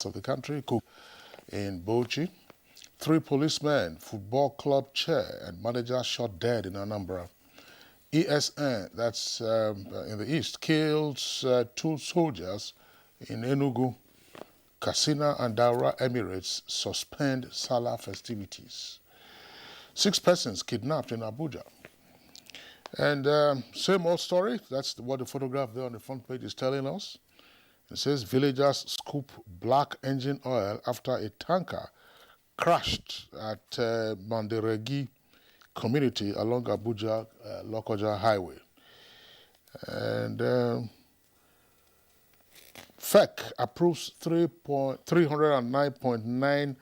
of the country, in Bauchi. 3 policemen, football club chair, and manager shot dead in Anambra. ESN, that's in the east, kills 2 soldiers in Enugu. Katsina and Daura Emirates suspend Salah festivities. 6 persons kidnapped in Abuja. And same old story. That's what the photograph there on the front page is telling us. It says villagers scoop black engine oil after a tanker crashed at Manderegi community along Abuja Lokoja Highway. And FEC approves 309.9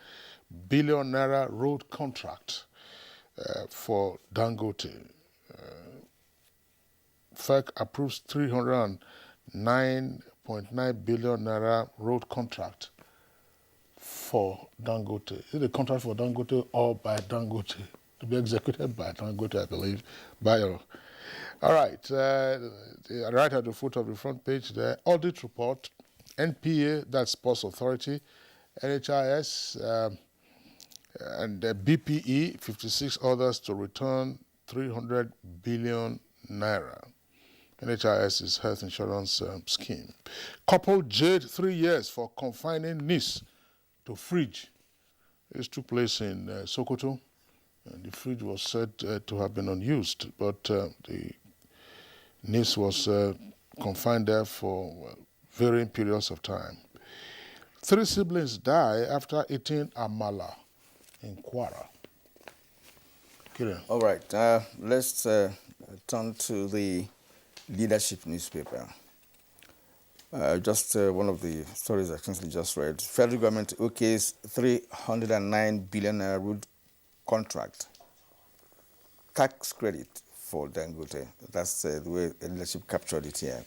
billion naira road contract for Dangote. FEC approves 309.9 billion naira road contract for Dangote. Is it a contract for Dangote or by Dangote? To be executed by Dangote, I believe. All right. Right at the foot of the front page there, audit report, NPA, that's Sports Authority, NHIS, and BPE, 56 others to return 300 billion naira. NHIS is health insurance scheme. Couple jailed 3 years for confining niece to fridge. This took place in Sokoto, and the fridge was said to have been unused, but the niece was confined there for varying periods of time. 3 siblings die after eating amala in Kwara. All right, let's turn to the leadership newspaper. Just one of the stories I recently just read. Federal government okays 309 billion road contract. Tax credit for Dangote. That's the way the leadership captured it here.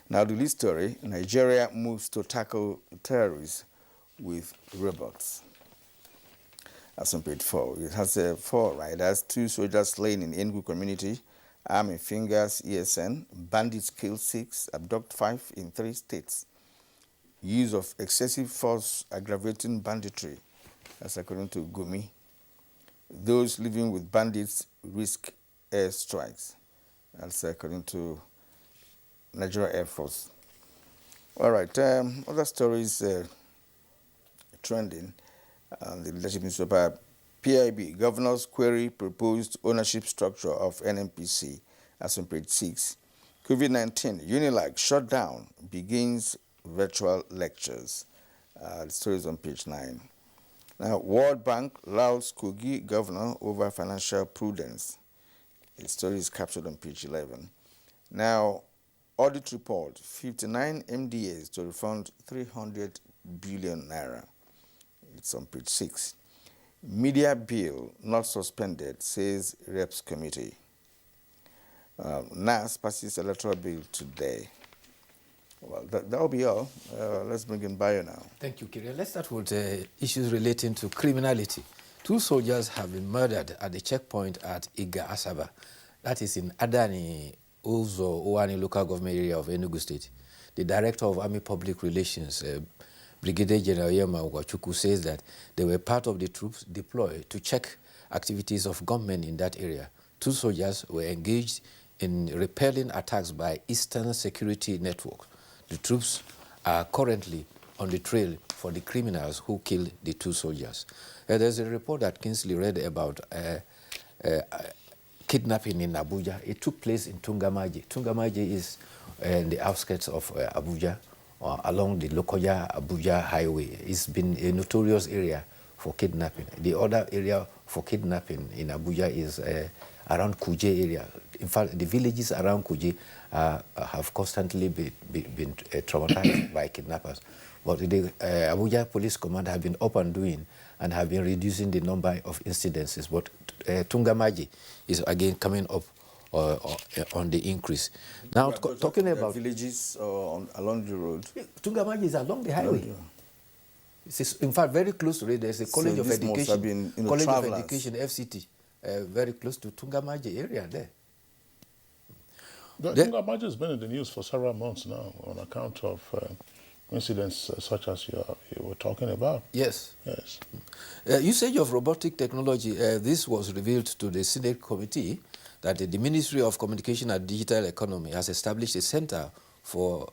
Now, the lead story, Nigeria moves to tackle terrorists with robots. That's on page 4. It has 4 riders, 2 soldiers slain in Enugu community, army fingers, ESN, bandits kill 6, abduct 5 in 3 states. Use of excessive force aggravating banditry, that's according to Gumi. Those living with bandits risk air strikes, that's according to Nigerian Air Force. All right, other stories trending. The leadership newspaper, PIB, governors query proposed ownership structure of NNPC, as on page 6. COVID-19, Unilag shutdown begins virtual lectures. The story is on page 9. Now, World Bank louds Kogi governor over financial prudence. The story is captured on page 11. Now, audit report, 59 MDAs to refund 300 billion naira. It's on page 6. Media bill not suspended, says Reps Committee. NAS passes electoral bill today. Well, that will be all. Let's bring in Bayo now. Thank you, Kiri. Let's start with issues relating to criminality. 2 soldiers have been murdered at the checkpoint at Iga Asaba. That is in Adani, Uzo, Owani local government area of Enugu State. The director of Army Public Relations, Brigadier General Yema Ugachuku, says that they were part of the troops deployed to check activities of gunmen in that area. 2 soldiers were engaged in repelling attacks by Eastern Security Network. The troops are currently on the trail for the criminals who killed the 2 soldiers. There's a report that Kingsley read about kidnapping in Abuja. It took place in Tungamaji. Tungamaji is in the outskirts of Abuja, along the Lokoja Abuja highway. It's been a notorious area for kidnapping. The other area for kidnapping in Abuja is around Kuje area. In fact, the villages around Kuje have constantly been traumatized by kidnappers. But the Abuja Police Command have been up and doing and have been reducing the number of incidences. But Tungamaji is again coming up on the increase. Now, talking about villages along the road. Tungamaji is along the highway. Oh, yeah. It's in fact very close to it. There's a College of Education, College of Education, FCT, very close to Tungamaji area there. Tungamaji has been in the news for several months now on account of incidents such as you were talking about. Yes. Yes. Usage of robotic technology, this was revealed to the Senate committee that the Ministry of Communication and Digital Economy has established a center for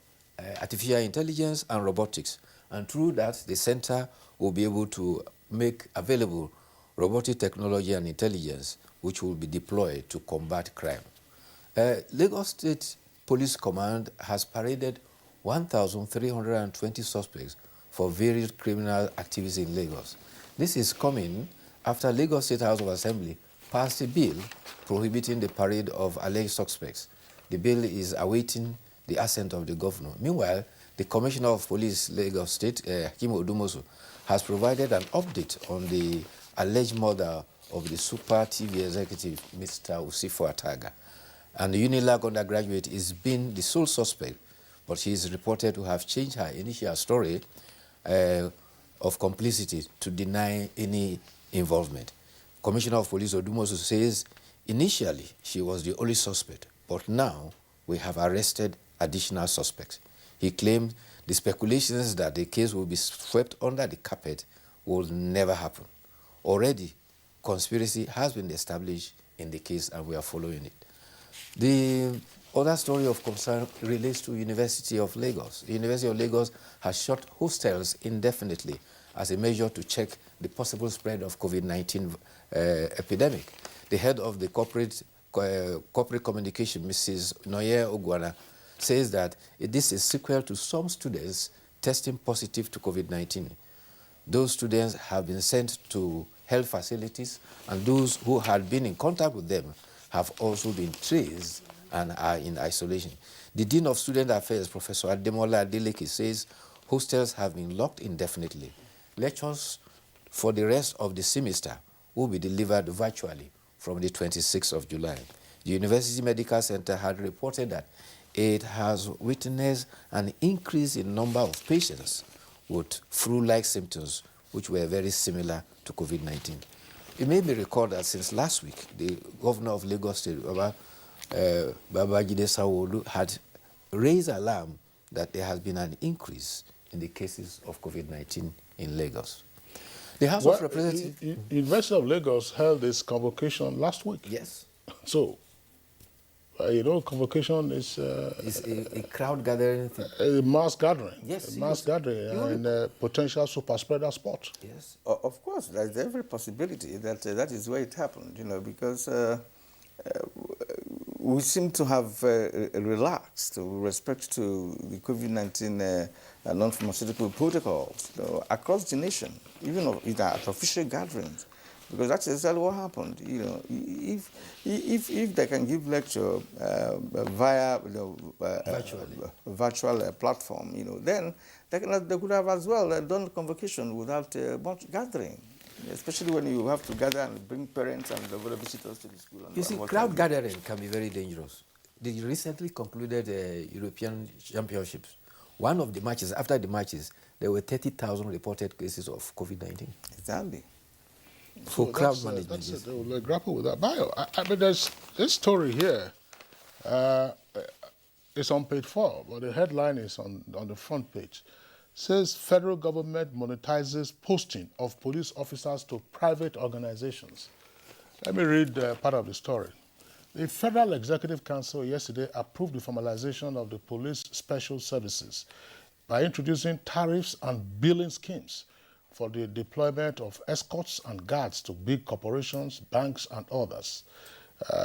artificial intelligence and robotics. And through that, the center will be able to make available robotic technology and intelligence, which will be deployed to combat crime. Lagos State Police Command has paraded 1,320 suspects for various criminal activities in Lagos. This is coming after Lagos State House of Assembly passed a bill prohibiting the parade of alleged suspects. The bill is awaiting the assent of the governor. Meanwhile, the Commissioner of Police, Lagos State, Hakeem Odumosu, has provided an update on the alleged murder of the Super TV executive, Mr. Usifo Ataga. And the Unilag undergraduate is being the sole suspect, but she is reported to have changed her initial story of complicity to deny any involvement. Commissioner of Police Odumosu says initially she was the only suspect, but now we have arrested additional suspects. He claimed the speculations that the case will be swept under the carpet will never happen. Already, conspiracy has been established in the case and we are following it. The other story of concern relates to University of Lagos. The University of Lagos has shut hostels indefinitely as a measure to check the possible spread of COVID-19 epidemic. The head of the corporate communication, Mrs. Noye Ogwana, says that this is sequel to some students testing positive to COVID-19. Those students have been sent to health facilities, and those who had been in contact with them have also been traced and are in isolation. The Dean of Student Affairs, Professor Ademola Adeleke, says hostels have been locked indefinitely. Lectures for the rest of the semester will be delivered virtually from the 26th of July. The University Medical Center had reported that it has witnessed an increase in number of patients with flu-like symptoms, which were very similar to COVID-19. It may be recalled that since last week, the governor of Lagos State, Babajide Sanwo-Olu, had raised alarm that there has been an increase in the cases of COVID-19 in Lagos. The House of Representatives... University of Lagos held this convocation last week. Yes. So, convocation is... it's a crowd gathering thing. A mass gathering. Yes. A mass gathering and a potential super spreader spot. Yes. Of course, there's every possibility that that is where it happened, because we seem to have relaxed with respect to the COVID-19 non-pharmaceutical protocols across the nation, even at official gatherings, because that's exactly what happened. If they can give lecture via virtual platform, then they could have as well done convocation without much gathering. Especially when you have to gather and bring parents and other visitors to the school. You see, crowd gathering can be very dangerous. The recently concluded European Championships, one of the matches, after the matches, there were 30,000 reported cases of COVID-19. Exactly. For crowd management. They will grapple with that. I mean, there's this story here. It's on page 4, but the headline is on the front page. Says federal government monetizes posting of police officers to private organizations. Let me read part of the story. The Federal Executive Council yesterday approved the formalization of the police special services by introducing tariffs and billing schemes for the deployment of escorts and guards to big corporations, banks, and others.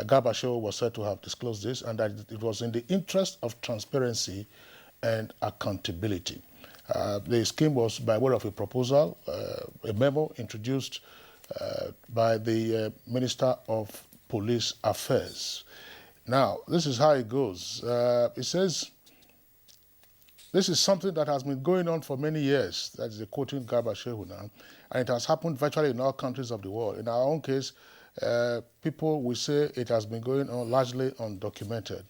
Garbashew was said to have disclosed this and that it was in the interest of transparency and accountability. The scheme was by way of a proposal, a memo introduced by the Minister of Police Affairs. Now, this is how it goes. It says, this is something that has been going on for many years. That is quoting Garbashew now. And it has happened virtually in all countries of the world. In our own case, people will say it has been going on largely undocumented.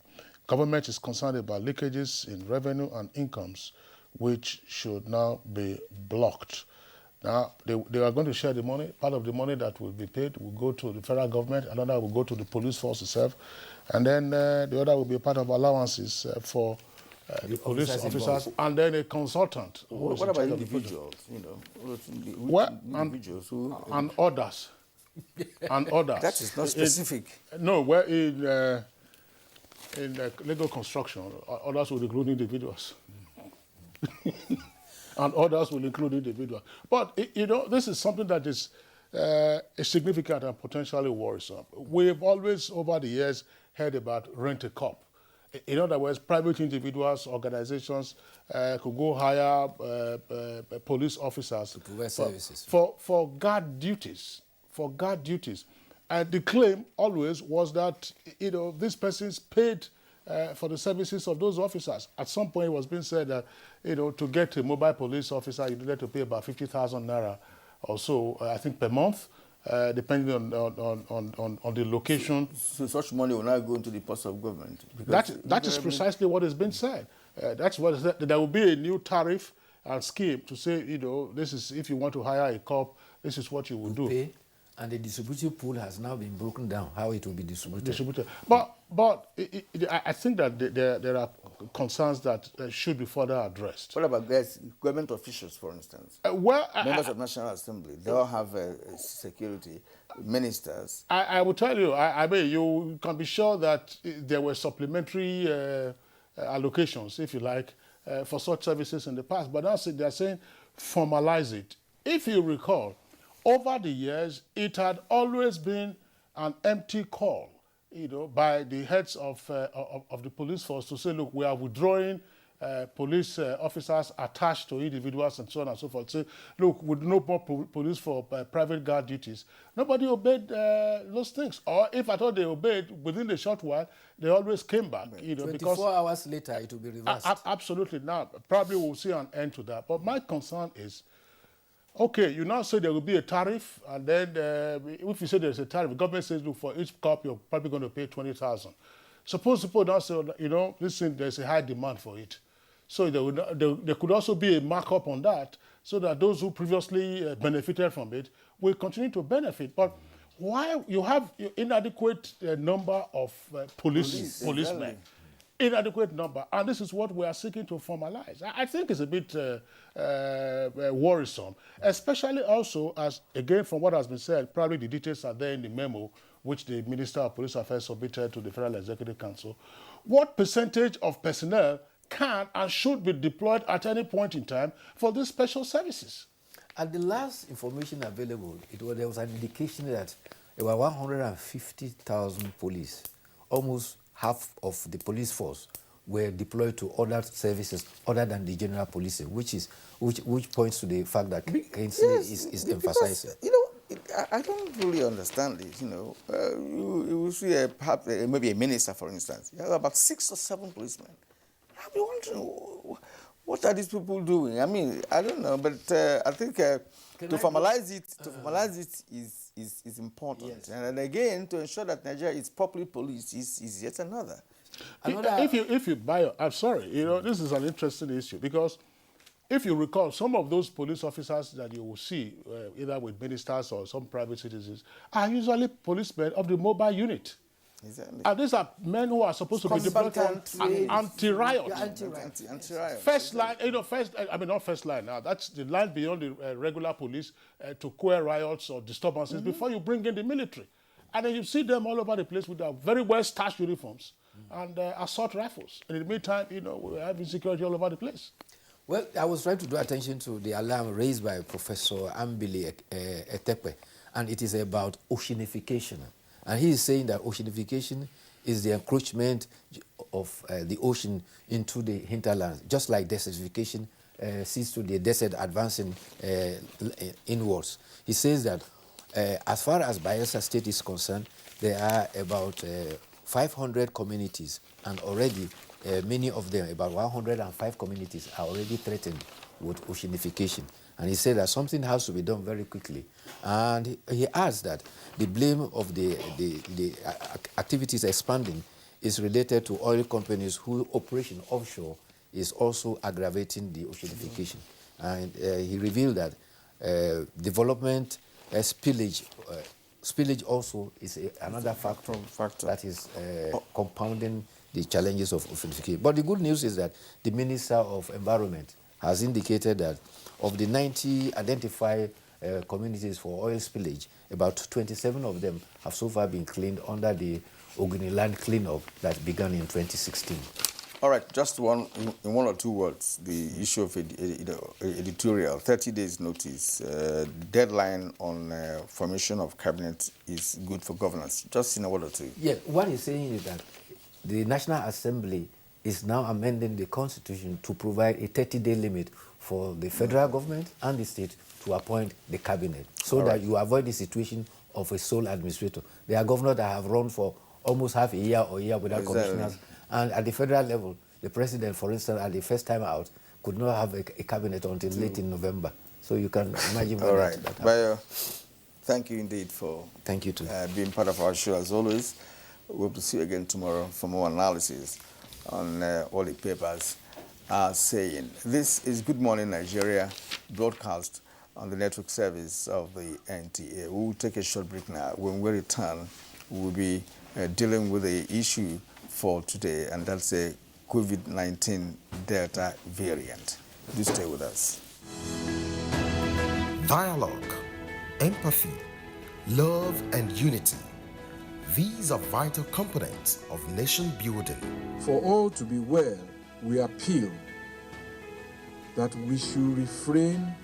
Government is concerned about leakages in revenue and incomes, which should now be blocked. Now, they are going to share the money. Part of the money that will be paid will go to the federal government, another will go to the police force itself, and then the other will be part of allowances for the police officers officers, involved. and then a consultant. Who is What in about charge of the project. individuals? You know, which Well, individuals who? and others. And others. That is not specific. No, well, in legal construction, others will include individuals. And others will include individuals. But, you know, this is something that is significant and potentially worrisome. We've always, over the years, heard about rent-a-cop. In other words, private individuals, organizations could go hire police officers to provide services for guard duties. For guard duties. And the claim always was that, you know, these persons paid for the services of those officers. At some point, it was being said that, you know, to get a mobile police officer, you needed to pay about 50,000 naira or so, I think, per month, depending on the location. So such money will not go into the purse of government. That is precisely what has been said. That's what is said. There will be a new tariff and scheme to say, you know, this is if you want to hire a cop, this is what you will do. Pay, and the distributive pool has now been broken down, how it will be distributed. But I think that there are concerns that should be further addressed. What about government officials, for instance? Members of National Assembly, they all have security, ministers. I will tell you, I mean, you can be sure that there were supplementary allocations, if you like, for such services in the past. But now they're saying formalize it. If you recall, over the years, it had always been an empty call, you know, by the heads of the police force to say, look, we are withdrawing police officers attached to individuals and so on and so forth. Say, look, with no more police for private guard duties. Nobody obeyed those things. Or if at all they obeyed, within a short while, they always came back. You know, 24 hours later, it will be reversed. Absolutely. Now, probably we'll see an end to that. But my concern is, okay, you now say there will be a tariff, and then if you say there's a tariff, the government says, look, for each cop, you're probably going to pay 20,000. Suppose now say, you know, listen, there's a high demand for it. So there could also be a markup on that, so that those who previously benefited from it will continue to benefit. But why you have inadequate number of policemen? Exactly. Inadequate number, and this is what we are seeking to formalize. I think it's a bit worrisome, especially also as, again, from what has been said, probably the details are there in the memo which the Minister of Police Affairs submitted to the Federal Executive Council. What percentage of personnel can and should be deployed at any point in time for these special services? At the last information available, there was an indication that about 150,000 police, almost half of the police force, were deployed to other services other than the general policing, which points to the fact that Kingsley is emphasizing. You know, I don't really understand it. You know, you will see perhaps maybe a minister, for instance. You have about 6 or 7 policemen. I'll be wondering, what are these people doing? I mean, I don't know, but I think to formalize it is important. Yes. And again, to ensure that Nigeria is properly policed is yet another. If you buy, I'm sorry, you know, this is an interesting issue, because if you recall, some of those police officers that you will see, either with ministers or some private citizens, are usually policemen of the mobile unit. Exactly. And these are men who are supposed to be deployed for anti-riot. Anti-riot. First line, you know, not first line now, that's the line beyond the regular police to quell riots or disturbances before you bring in the military. And then you see them all over the place with their very well-starched uniforms and assault rifles. And in the meantime, you know, we have insecurity all over the place. Well, I was trying to draw attention to the alarm raised by Professor Ambili Etepe, and it is about oceanification. And he is saying that oceanification is the encroachment of the ocean into the hinterlands, just like desertification sees to the desert advancing inwards. He says that as far as Bayelsa State is concerned, there are about 500 communities, and already many of them, about 105 communities, are already threatened with oceanification. And he said that something has to be done very quickly. And he adds that the blame of the activities expanding is related to oil companies whose operation offshore is also aggravating the oceanification. And he revealed that development, spillage also is another factor that is compounding the challenges of food security. But the good news is that the Minister of Environment has indicated that of the 90 identified communities for oil spillage, about 27 of them have so far been cleaned under the Oguni land cleanup that began in 2016. All right, just in one or two words, the issue of editorial, 30 days notice, deadline on formation of cabinet is good for governance. Just in a word or two. Yeah, what he's saying is that the National Assembly is now amending the Constitution to provide a 30-day limit for the federal government and the state to appoint the cabinet, so that you avoid the situation of a sole administrator. There are governors that have run for almost half a year or a year without commissioners. And at the federal level, the president, for instance, at the first time out, could not have a cabinet until late in November. So you can imagine what that happened. Bayo, thank you indeed for thank you too. Being part of our show as always. We hope to see you again tomorrow for more analysis on all the papers are saying. This is Good Morning Nigeria, broadcast on the network service of the NTA. We will take a short break now. When we return, we will be dealing with the issue for today, and that's a COVID-19 Delta variant. Do stay with us. Dialogue, empathy, love, and unity. These are vital components of nation building. For all to be well, we appeal that we should refrain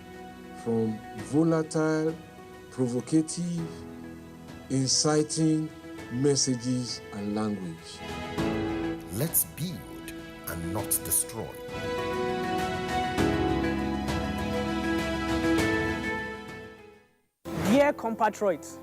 from volatile, provocative, inciting messages and language. Let's build and not destroy. Dear compatriots,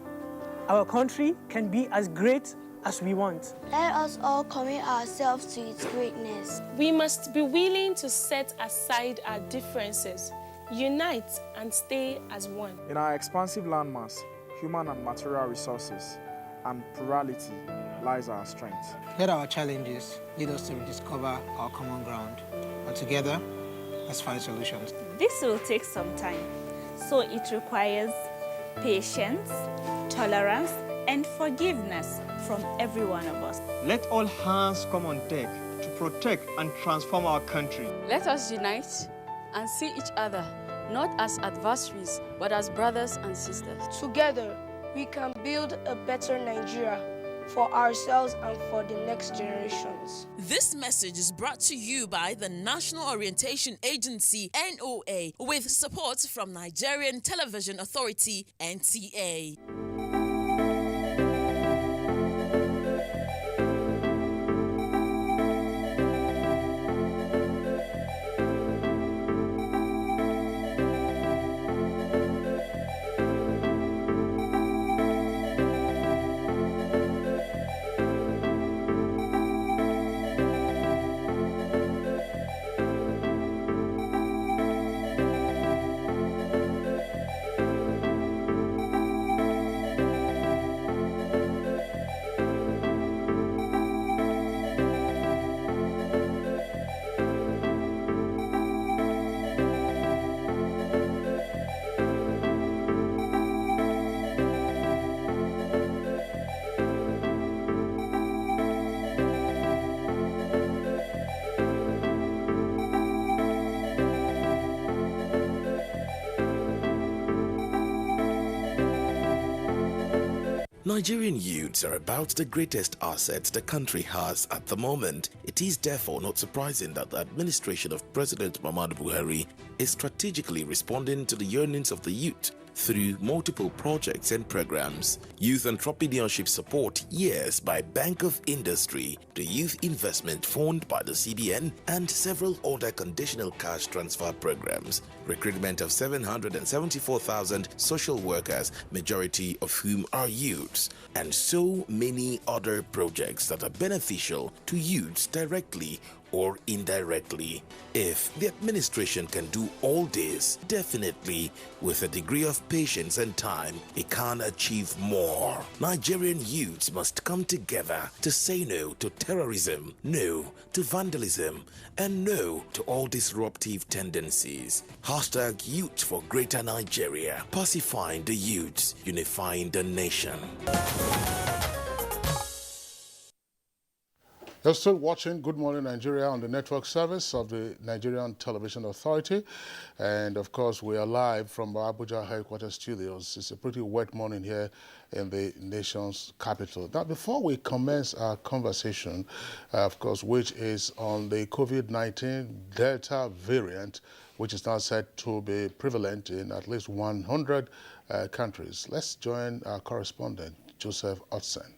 our country can be as great as we want. Let us all commit ourselves to its greatness. We must be willing to set aside our differences, unite and stay as one. In our expansive landmass, human and material resources, and plurality lies our strength. Let our challenges lead us to rediscover our common ground, and together, let's find solutions. This will take some time, so it requires patience, tolerance, and forgiveness from every one of us. Let all hands come on deck to protect and transform our country. Let us unite and see each other not as adversaries, but as brothers and sisters. Together, we can build a better Nigeria for ourselves and for the next generations. This message is brought to you by the National Orientation Agency, NOA, with support from Nigerian Television Authority, NTA. Nigerian youths are about the greatest asset the country has at the moment. It is therefore not surprising that the administration of President Muhammadu Buhari is strategically responding to the yearnings of the youth through multiple projects and programs. Youth entrepreneurship support years by Bank of Industry, the Youth Investment Fund by the CBN, and several other conditional cash transfer programs. Recruitment of 774,000 social workers, majority of whom are youths, and so many other projects that are beneficial to youths directly or indirectly. If the administration can do all this, definitely with a degree of patience and time, it can achieve more. Nigerian youths must come together to say no to terrorism, no to vandalism, and no to all disruptive tendencies. Hashtag Youth for Greater Nigeria, pacifying the youths, unifying the nation. You're still watching Good Morning Nigeria on the network service of the Nigerian Television Authority. And of course, we are live from our Abuja headquarters studios. It's a pretty wet morning here in the nation's capital. Now, before we commence our conversation, of course, which is on the COVID-19 Delta variant, which is now said to be prevalent in at least 100 countries, let's join our correspondent, Joseph Otsen.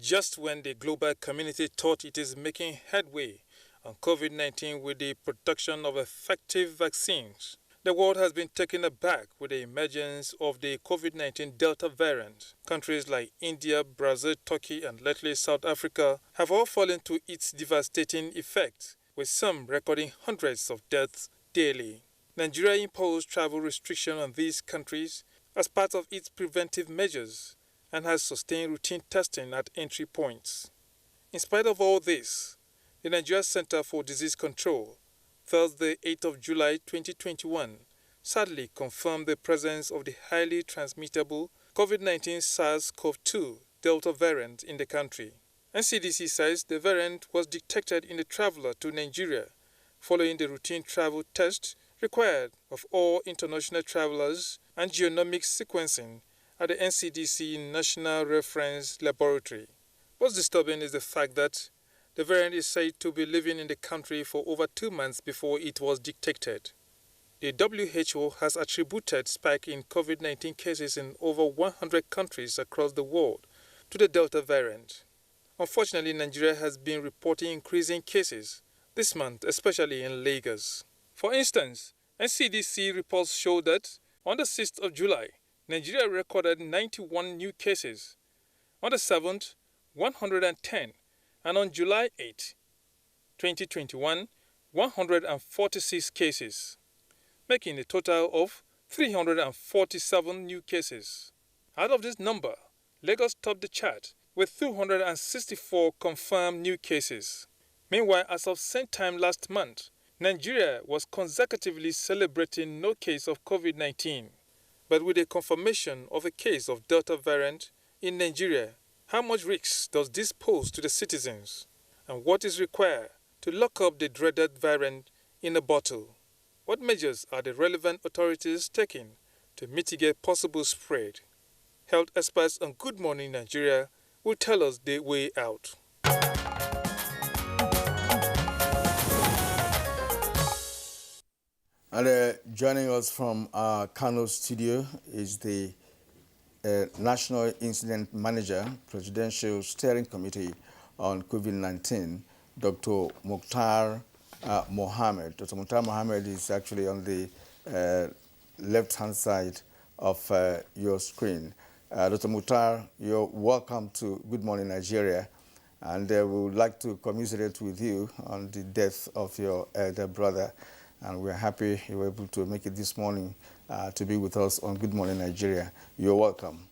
Just when the global community thought it is making headway on COVID-19 with the production of effective vaccines, the world has been taken aback with the emergence of the COVID-19 Delta variant. Countries like India, Brazil, Turkey, and lately South Africa have all fallen to its devastating effects, with some recording hundreds of deaths daily. Nigeria imposed travel restrictions on these countries as part of its preventive measures and has sustained routine testing at entry points. In spite of all this, the Nigeria Center for Disease Control, Thursday, 8th of July 2021, sadly confirmed the presence of the highly transmittable COVID-19 SARS-CoV-2 Delta variant in the country. NCDC says the variant was detected in a traveler to Nigeria following the routine travel test required of all international travelers and genomic sequencing at the NCDC National Reference Laboratory. What's disturbing is the fact that the variant is said to be living in the country for over 2 months before it was detected. The WHO has attributed spike in COVID-19 cases in over 100 countries across the world to the Delta variant. Unfortunately, Nigeria has been reporting increasing cases this month, especially in Lagos. For instance, NCDC reports show that on the 6th of July, Nigeria recorded 91 new cases, on the 7th, 110, and on July 8, 2021, 146 cases, making a total of 347 new cases. Out of this number, Lagos topped the chart with 264 confirmed new cases. Meanwhile, as of same time last month, Nigeria was consecutively celebrating no case of COVID-19. But with the confirmation of a case of Delta variant in Nigeria, how much risk does this pose to the citizens? And what is required to lock up the dreaded variant in a bottle? What measures are the relevant authorities taking to mitigate possible spread? Health experts on Good Morning Nigeria will tell us the way out. And joining us from our Kano studio is the National Incident Manager, Presidential Steering Committee on COVID-19, Dr. Mukhtar Mohammed. Dr. Mukhtar Mohammed is actually on the left-hand side of your screen. Dr. Mukhtar, you're welcome to Good Morning Nigeria, and we would like to commiserate with you on the death of your elder brother. And we're happy you were able to make it this morning to be with us on Good Morning Nigeria. You're welcome.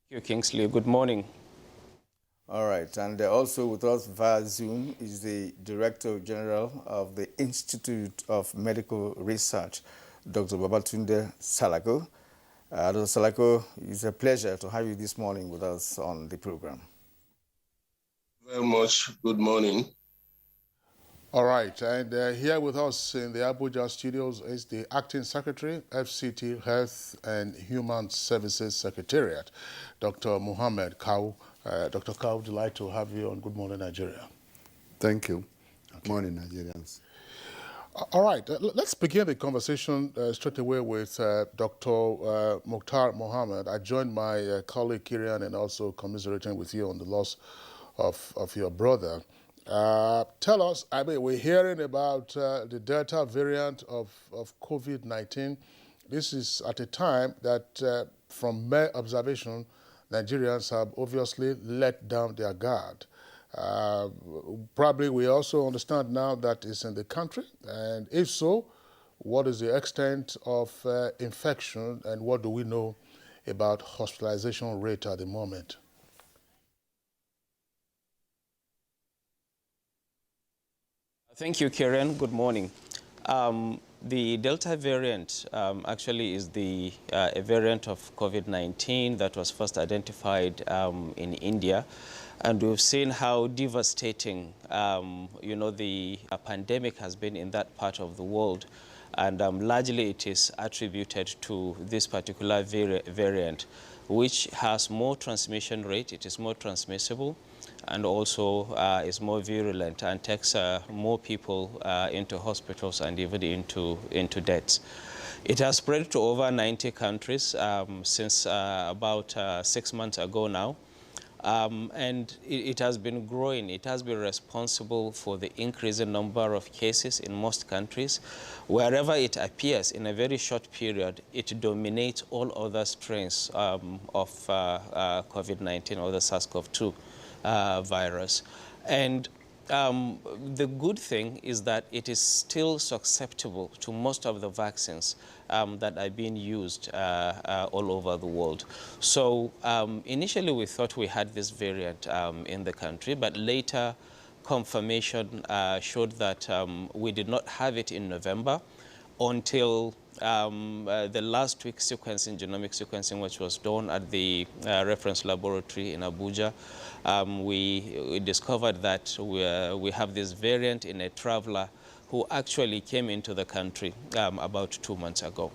Thank you, Kingsley. Good morning. All right. And also with us via Zoom is the Director General of the Institute of Medical Research, Dr. Babatunde Salako. Dr. Salako, it's a pleasure to have you this morning with us on the program. Very much. Good morning. All right, and here with us in the Abuja studios is the Acting Secretary, FCT Health and Human Services Secretariat, Dr. Mohammed Kau. Dr. Kau, delighted to have you on Good Morning Nigeria. Thank you. Good morning, Nigerians. All right, let's begin the conversation straight away with Dr. Mukhtar Mohammed. I joined my colleague Kirian and also commiserating with you on the loss of your brother. Tell us, I mean, we're hearing about the Delta variant of COVID-19. This is at a time that, from mere observation, Nigerians have obviously let down their guard. Probably we also understand now that it's in the country, and if so, what is the extent of infection and what do we know about hospitalization rate at the moment? Thank you, Karen. Good morning. The Delta variant actually is a variant of COVID-19 that was first identified in India. And we've seen how devastating, the pandemic has been in that part of the world. And largely it is attributed to this particular variant, which has more transmission rate, it is more transmissible, and also is more virulent and takes more people into hospitals and even into deaths. It has spread to over 90 countries since about 6 months ago now. And it has been growing. It has been responsible for the increasing number of cases in most countries. Wherever it appears in a very short period, it dominates all other strains of COVID-19 or the SARS-CoV-2 virus. And the good thing is that it is still susceptible to most of the vaccines that are being used all over the world. So initially we thought we had this variant in the country, but later confirmation showed that we did not have it in November until the last week genomic sequencing, which was done at the reference laboratory in Abuja. We discovered that we have this variant in a traveler who actually came into the country about 2 months ago.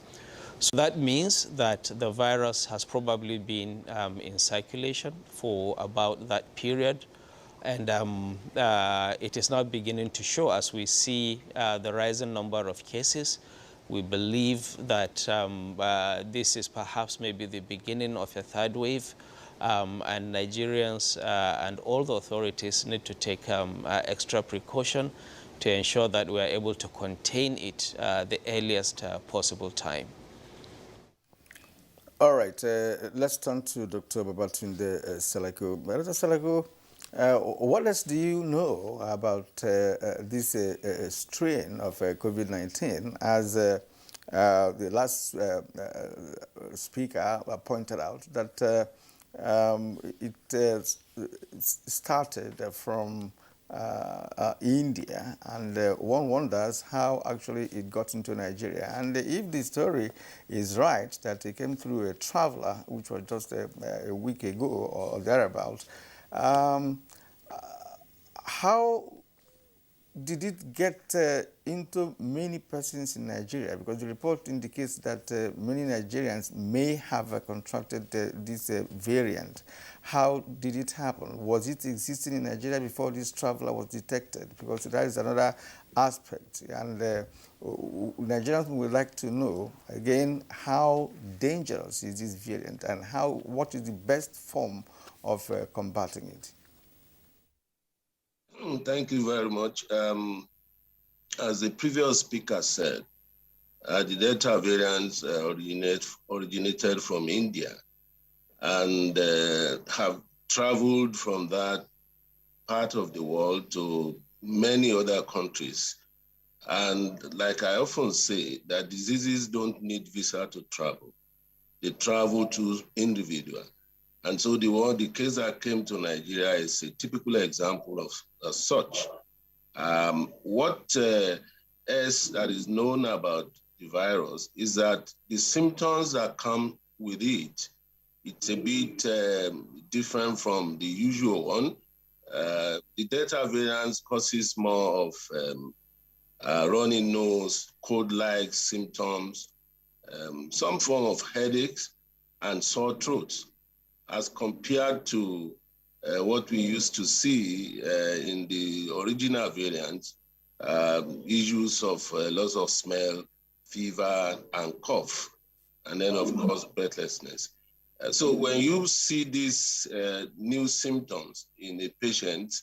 So that means that the virus has probably been in circulation for about that period. And it is now beginning to show as we see the rising number of cases. We believe that this is perhaps maybe the beginning of a third wave. And Nigerians and all the authorities need to take extra precaution to ensure that we are able to contain it the earliest possible time. All right, let's turn to Dr. Babatunde Salako. Dr. Salako, what else do you know about this strain of COVID-19? As the last speaker pointed out, that it started from India, and one wonders how actually it got into Nigeria. And if the story is right, that it came through a traveler, which was just a week ago or thereabouts, how did it get into many persons in Nigeria? Because the report indicates that many Nigerians may have contracted this variant. How did it happen? Was it existing in Nigeria before this traveler was detected? Because that is another aspect. And Nigerians would like to know, again, how dangerous is this variant and what is the best form of combating it? Thank you very much. As the previous speaker said, the Delta variants originated from India and have traveled from that part of the world to many other countries. And like I often say, that diseases don't need visa to travel. They travel to individuals. And so the case that came to Nigeria is a typical example of such. What else that is known about the virus is that the symptoms that come with it, it's a bit different from the usual one. The Delta variant causes more of runny nose, cold-like symptoms, some form of headaches, and sore throats, as compared to what we used to see in the original variants, issues of loss of smell, fever, and cough, and then, of course, breathlessness. So when you see these new symptoms in a patient,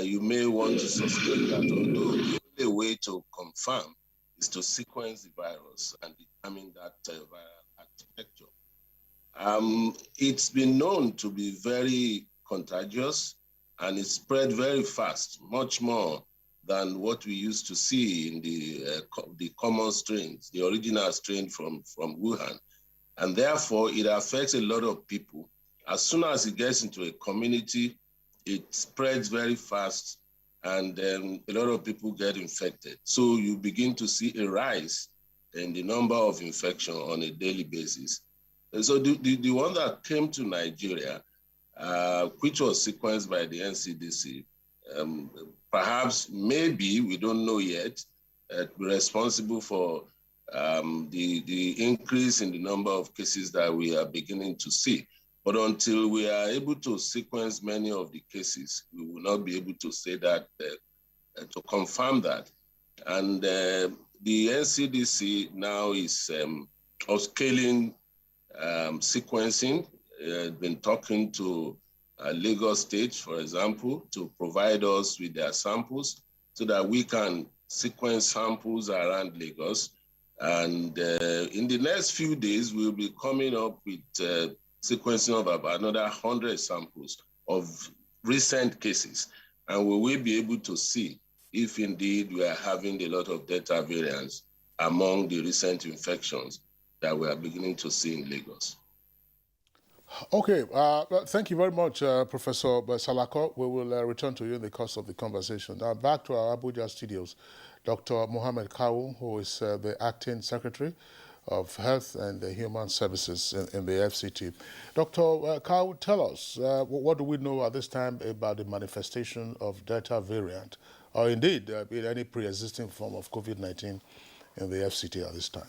you may want to suspect that, although the only way to confirm is to sequence the virus and determine that viral architecture. It's been known to be very contagious, and it spread very fast, much more than what we used to see in the common strains, the original strain from Wuhan. And therefore, it affects a lot of people. As soon as it gets into a community, it spreads very fast and a lot of people get infected. So you begin to see a rise in the number of infections on a daily basis. And so the one that came to Nigeria, which was sequenced by the NCDC, perhaps, maybe, we don't know yet, responsible for the increase in the number of cases that we are beginning to see. But until we are able to sequence many of the cases, we will not be able to say that, to confirm that. And the NCDC now is upscaling sequencing. Been talking to Lagos State, for example, to provide us with their samples so that we can sequence samples around Lagos. And in the next few days, we'll be coming up with sequencing of about another 100 samples of recent cases. And we will be able to see if indeed we are having a lot of Delta variants among the recent infections that we are beginning to see in Lagos. Okay, thank you very much, Professor Salako. We will return to you in the course of the conversation. Now, back to our Abuja studios, Dr. Mohammed Kawu, who is the Acting Secretary of Health and Human Services in the FCT. Dr. Kawu, tell us, what do we know at this time about the manifestation of Delta variant, or indeed any pre-existing form of COVID-19 in the FCT at this time?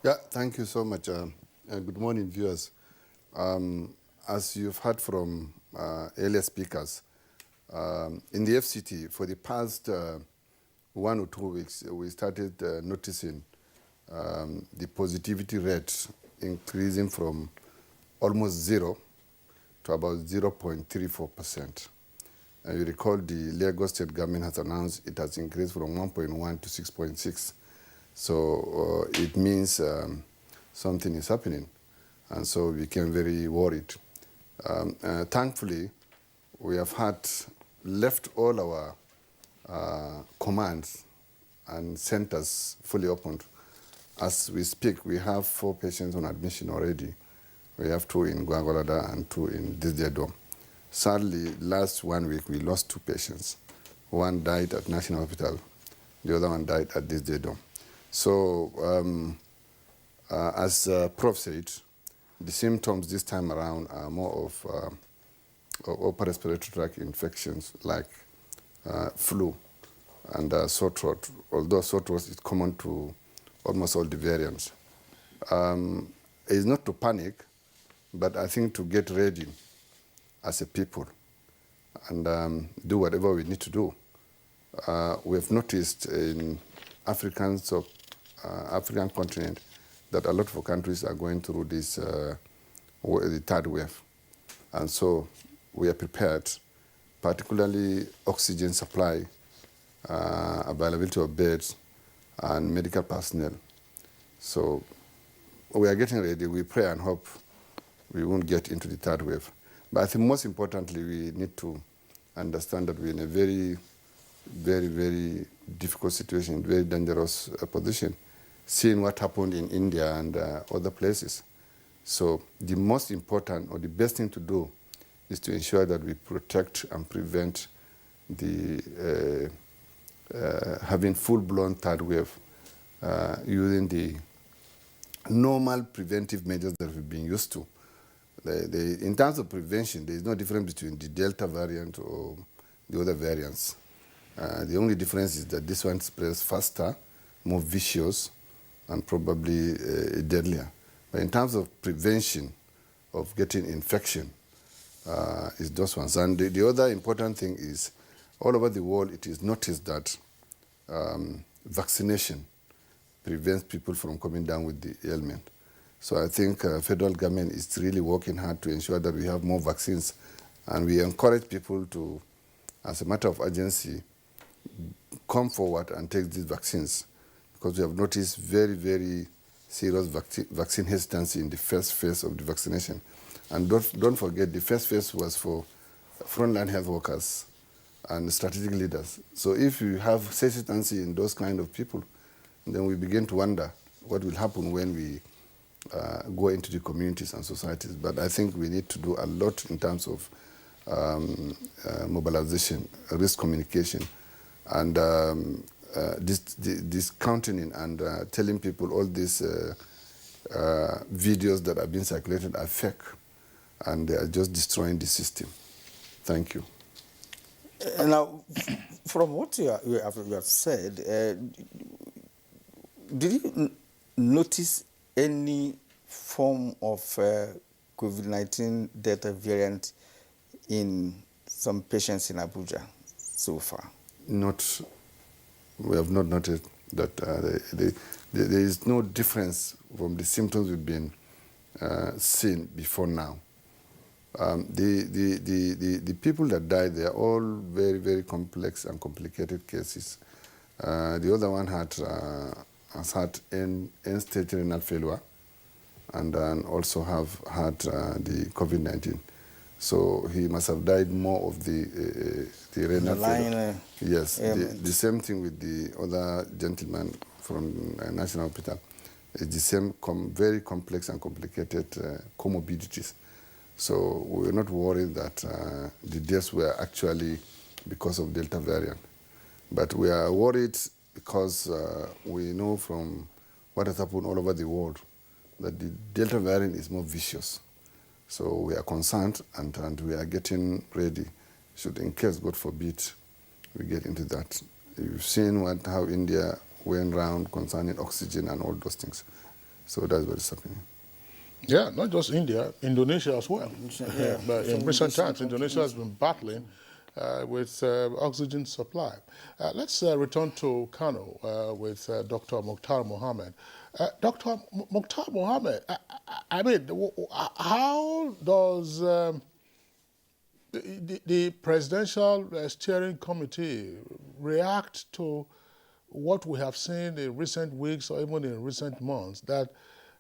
Yeah, thank you so much. Good morning, viewers. As you've heard from earlier speakers, in the FCT, for the past 1 or 2 weeks, we started noticing the positivity rate increasing from almost 0 to about 0.34%. And you recall the Lagos State government has announced it has increased from 1.1 to 6.6. So it means something is happening. And so we became very worried. Thankfully, we have left all our commands and centers fully opened. As we speak, we have 4 patients on admission already. We have 2 in Gwagwalada and 2 in Disdedo. Sadly, last 1 week, we lost 2 patients. One died at National Hospital. The other one died at Disdedo. So, as Prof said, the symptoms this time around are more of upper respiratory tract infections like flu and sore throat, although sore throat is common to almost all the variants. It's not to panic, but I think to get ready as a people and do whatever we need to do. We've noticed in African continent that a lot of countries are going through this the 3rd wave. And so we are prepared, particularly oxygen supply, availability of beds, and medical personnel. So we are getting ready. We pray and hope we won't get into the 3rd wave. But I think most importantly, we need to understand that we're in a very, very, very difficult situation, very dangerous position, seeing what happened in India and other places. So the most important or the best thing to do is to ensure that we protect and prevent the having full-blown 3rd wave using the normal preventive measures that we've been used to. In terms of prevention, there is no difference between the Delta variant or the other variants. The only difference is that this one spreads faster, more vicious, and probably deadlier. But in terms of prevention of getting infection, is those ones. And the other important thing is, all over the world, it is noticed that vaccination prevents people from coming down with the ailment. So I think federal government is really working hard to ensure that we have more vaccines. And we encourage people to, as a matter of urgency, come forward and take these vaccines, because we have noticed very, very serious vaccine hesitancy in the first phase of the vaccination. And don't forget, the first phase was for frontline health workers and strategic leaders. So if you have hesitancy in those kind of people, then we begin to wonder what will happen when we go into the communities and societies. But I think we need to do a lot in terms of mobilization, risk communication, and discounting and telling people all these videos that have been circulated are fake, and they are just destroying the system. Thank you. Now, from what you have said, did you notice any form of COVID-19 Delta variant in some patients in Abuja so far? We have not noticed that there is no difference from the symptoms we've been seen before now. The people that died, they are all very, very complex and complicated cases. The other one has had end-stage renal failure, and then also have had the COVID-19. So he must have died more of the renal failure. Yes, the same thing with the other gentleman from National Hospital. It's the same very complex and complicated comorbidities. So we're not worried that the deaths were actually because of Delta variant. But we are worried because we know from what has happened all over the world that the Delta variant is more vicious. So we are concerned and we are getting ready, should in case, God forbid, we get into that. You've seen how India went around concerning oxygen and all those things. So that's what is happening. Yeah, not just India, Indonesia as well. Yeah. But in recent times, Indonesia has been battling with oxygen supply. Let's return to Kano with Dr. Mukhtar Mohammed. Dr. Mukhtar Mohammed, I mean, how does the Presidential Steering Committee react to what we have seen in recent weeks or even in recent months, that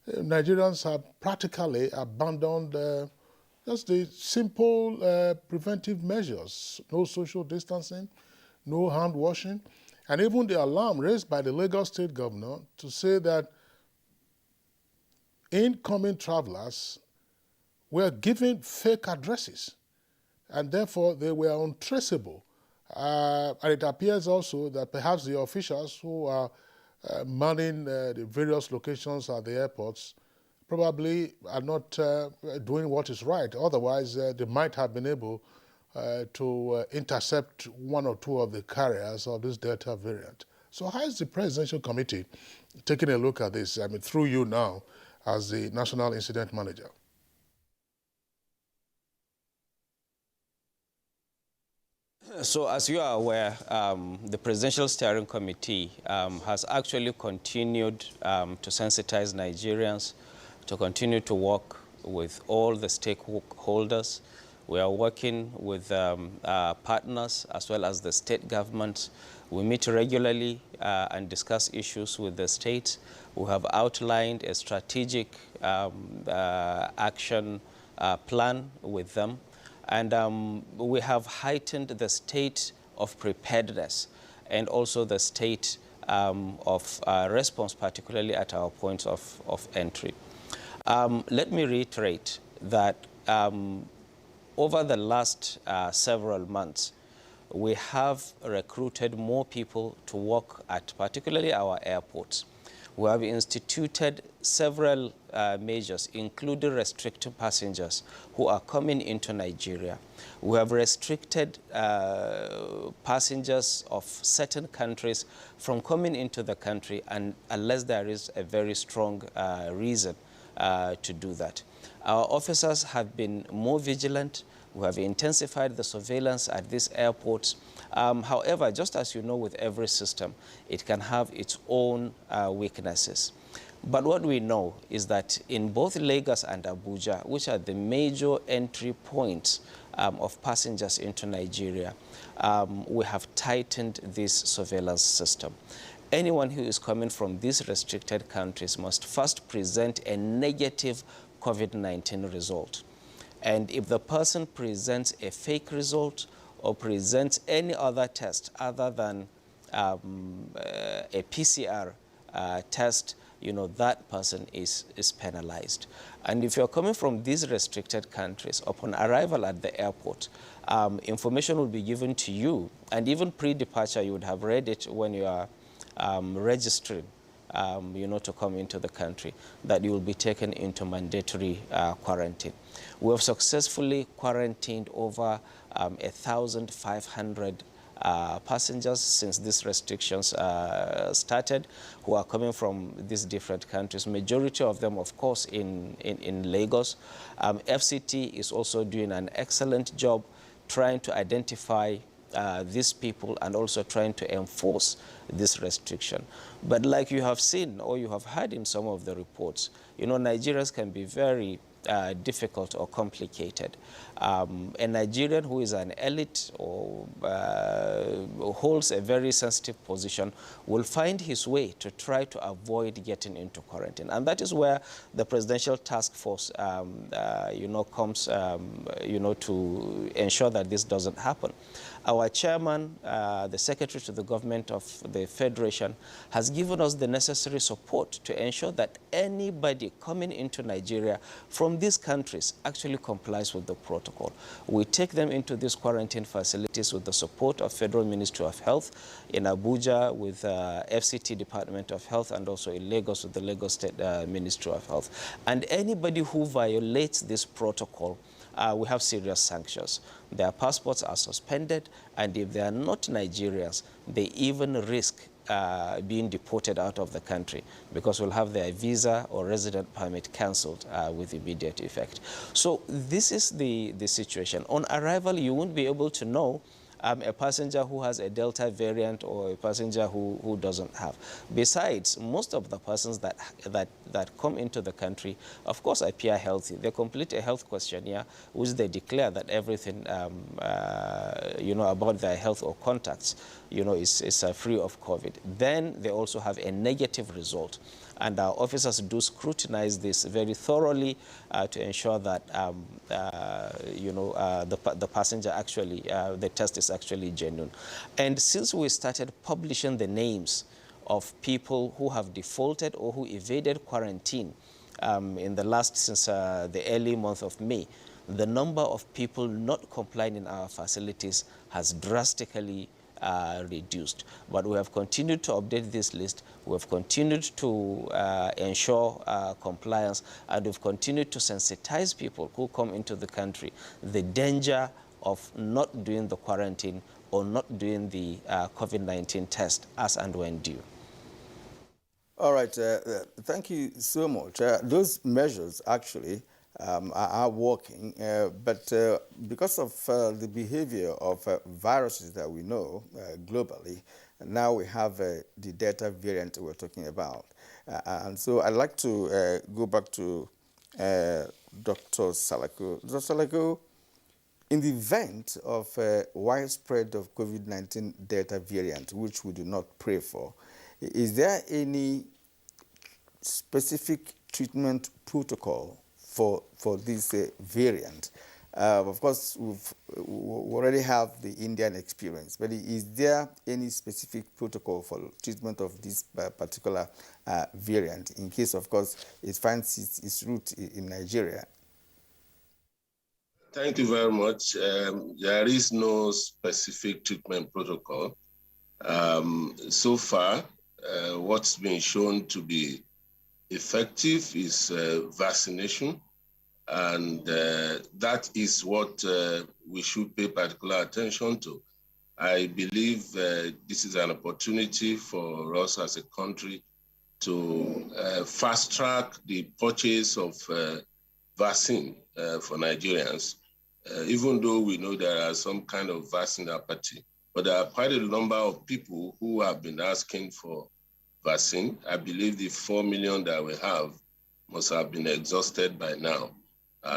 Nigerians have practically abandoned just the simple preventive measures, no social distancing, no hand washing, and even the alarm raised by the Lagos State Governor to say that incoming travelers were given fake addresses and therefore they were untraceable. And it appears also that perhaps the officials who are manning the various locations at the airports probably are not doing what is right. Otherwise, they might have been able to intercept one or two of the carriers of this Delta variant. So how is the Presidential Committee taking a look at this? I mean, through you now as the National Incident Manager. So as you are aware, the Presidential Steering Committee has actually continued to sensitize Nigerians, to continue to work with all the stakeholders. We are working with partners as well as the state governments. We meet regularly and discuss issues with the states. We have outlined a strategic action plan with them. And we have heightened the state of preparedness and also the state of response, particularly at our points of entry. Let me reiterate that over the last several months, we have recruited more people to work at particularly our airports. We have instituted several measures, including restricting passengers who are coming into Nigeria. We have restricted passengers of certain countries from coming into the country, and unless there is a very strong reason to do that. Our officers have been more vigilant. We have intensified the surveillance at these airports. However, just as you know, with every system, it can have its own weaknesses. But what we know is that in both Lagos and Abuja, which are the major entry points of passengers into Nigeria, we have tightened this surveillance system. Anyone who is coming from these restricted countries must first present a negative COVID-19 result. And if the person presents a fake result or presents any other test other than a PCR test, that person is penalized. And if you're coming from these restricted countries, upon arrival at the airport, information will be given to you, and even pre-departure, you would have read it when you are registering, to come into the country, that you will be taken into mandatory quarantine. We have successfully quarantined over 1,500 passengers since these restrictions started, who are coming from these different countries. Majority of them, of course, in Lagos. FCT is also doing an excellent job trying to identify these people and also trying to enforce this restriction. But like you have seen or you have heard in some of the reports, Nigerians can be very difficult or complicated. A Nigerian who is an elite or holds a very sensitive position will find his way to try to avoid getting into quarantine. And that is where the Presidential Task Force, comes, to ensure that this doesn't happen. Our chairman, the secretary to the government of the Federation, has given us the necessary support to ensure that anybody coming into Nigeria from these countries actually complies with the protocol. We take them into these quarantine facilities with the support of Federal Ministry of Health, in Abuja with FCT Department of Health, and also in Lagos with the Lagos State Ministry of Health. And anybody who violates this protocol, we have serious sanctions. Their passports are suspended, and if they are not Nigerians, they even risk being deported out of the country, because we'll have their visa or resident permit cancelled with immediate effect. So this is the situation. On arrival, you won't be able to know a passenger who has a Delta variant or a passenger who doesn't have. Besides, most of the persons that come into the country, of course, appear healthy. They complete a health questionnaire, which they declare that everything, about their health or contacts, is free of COVID. Then they also have a negative result. And our officers do scrutinize this very thoroughly to ensure that, the passenger actually, the test is actually genuine. And since we started publishing the names of people who have defaulted or who evaded quarantine since the early month of May, the number of people not complying in our facilities has drastically reduced. But we have continued to update this list. We have continued to ensure compliance, and we've continued to sensitize people who come into the country the danger of not doing the quarantine or not doing the COVID-19 test as and when due. All right, thank you so much. Those measures actually are working, but because of the behavior of viruses that we know globally, now we have the Delta variant we're talking about. And so I'd like to go back to Dr. Salako. Dr. Salako, in the event of widespread of COVID-19 Delta variant, which we do not pray for, is there any specific treatment protocol for this variant? Of course, we already have the Indian experience, but is there any specific protocol for treatment of this particular variant in case, of course, it finds its root in Nigeria? Thank you very much. There is no specific treatment protocol. So far, what's been shown to be effective is vaccination, and that is what we should pay particular attention to. I believe this is an opportunity for us as a country to fast-track the purchase of vaccine for Nigerians, even though we know there are some kind of vaccine apathy. But there are quite a number of people who have been asking for vaccine. I believe the 4 million that we have must have been exhausted by now.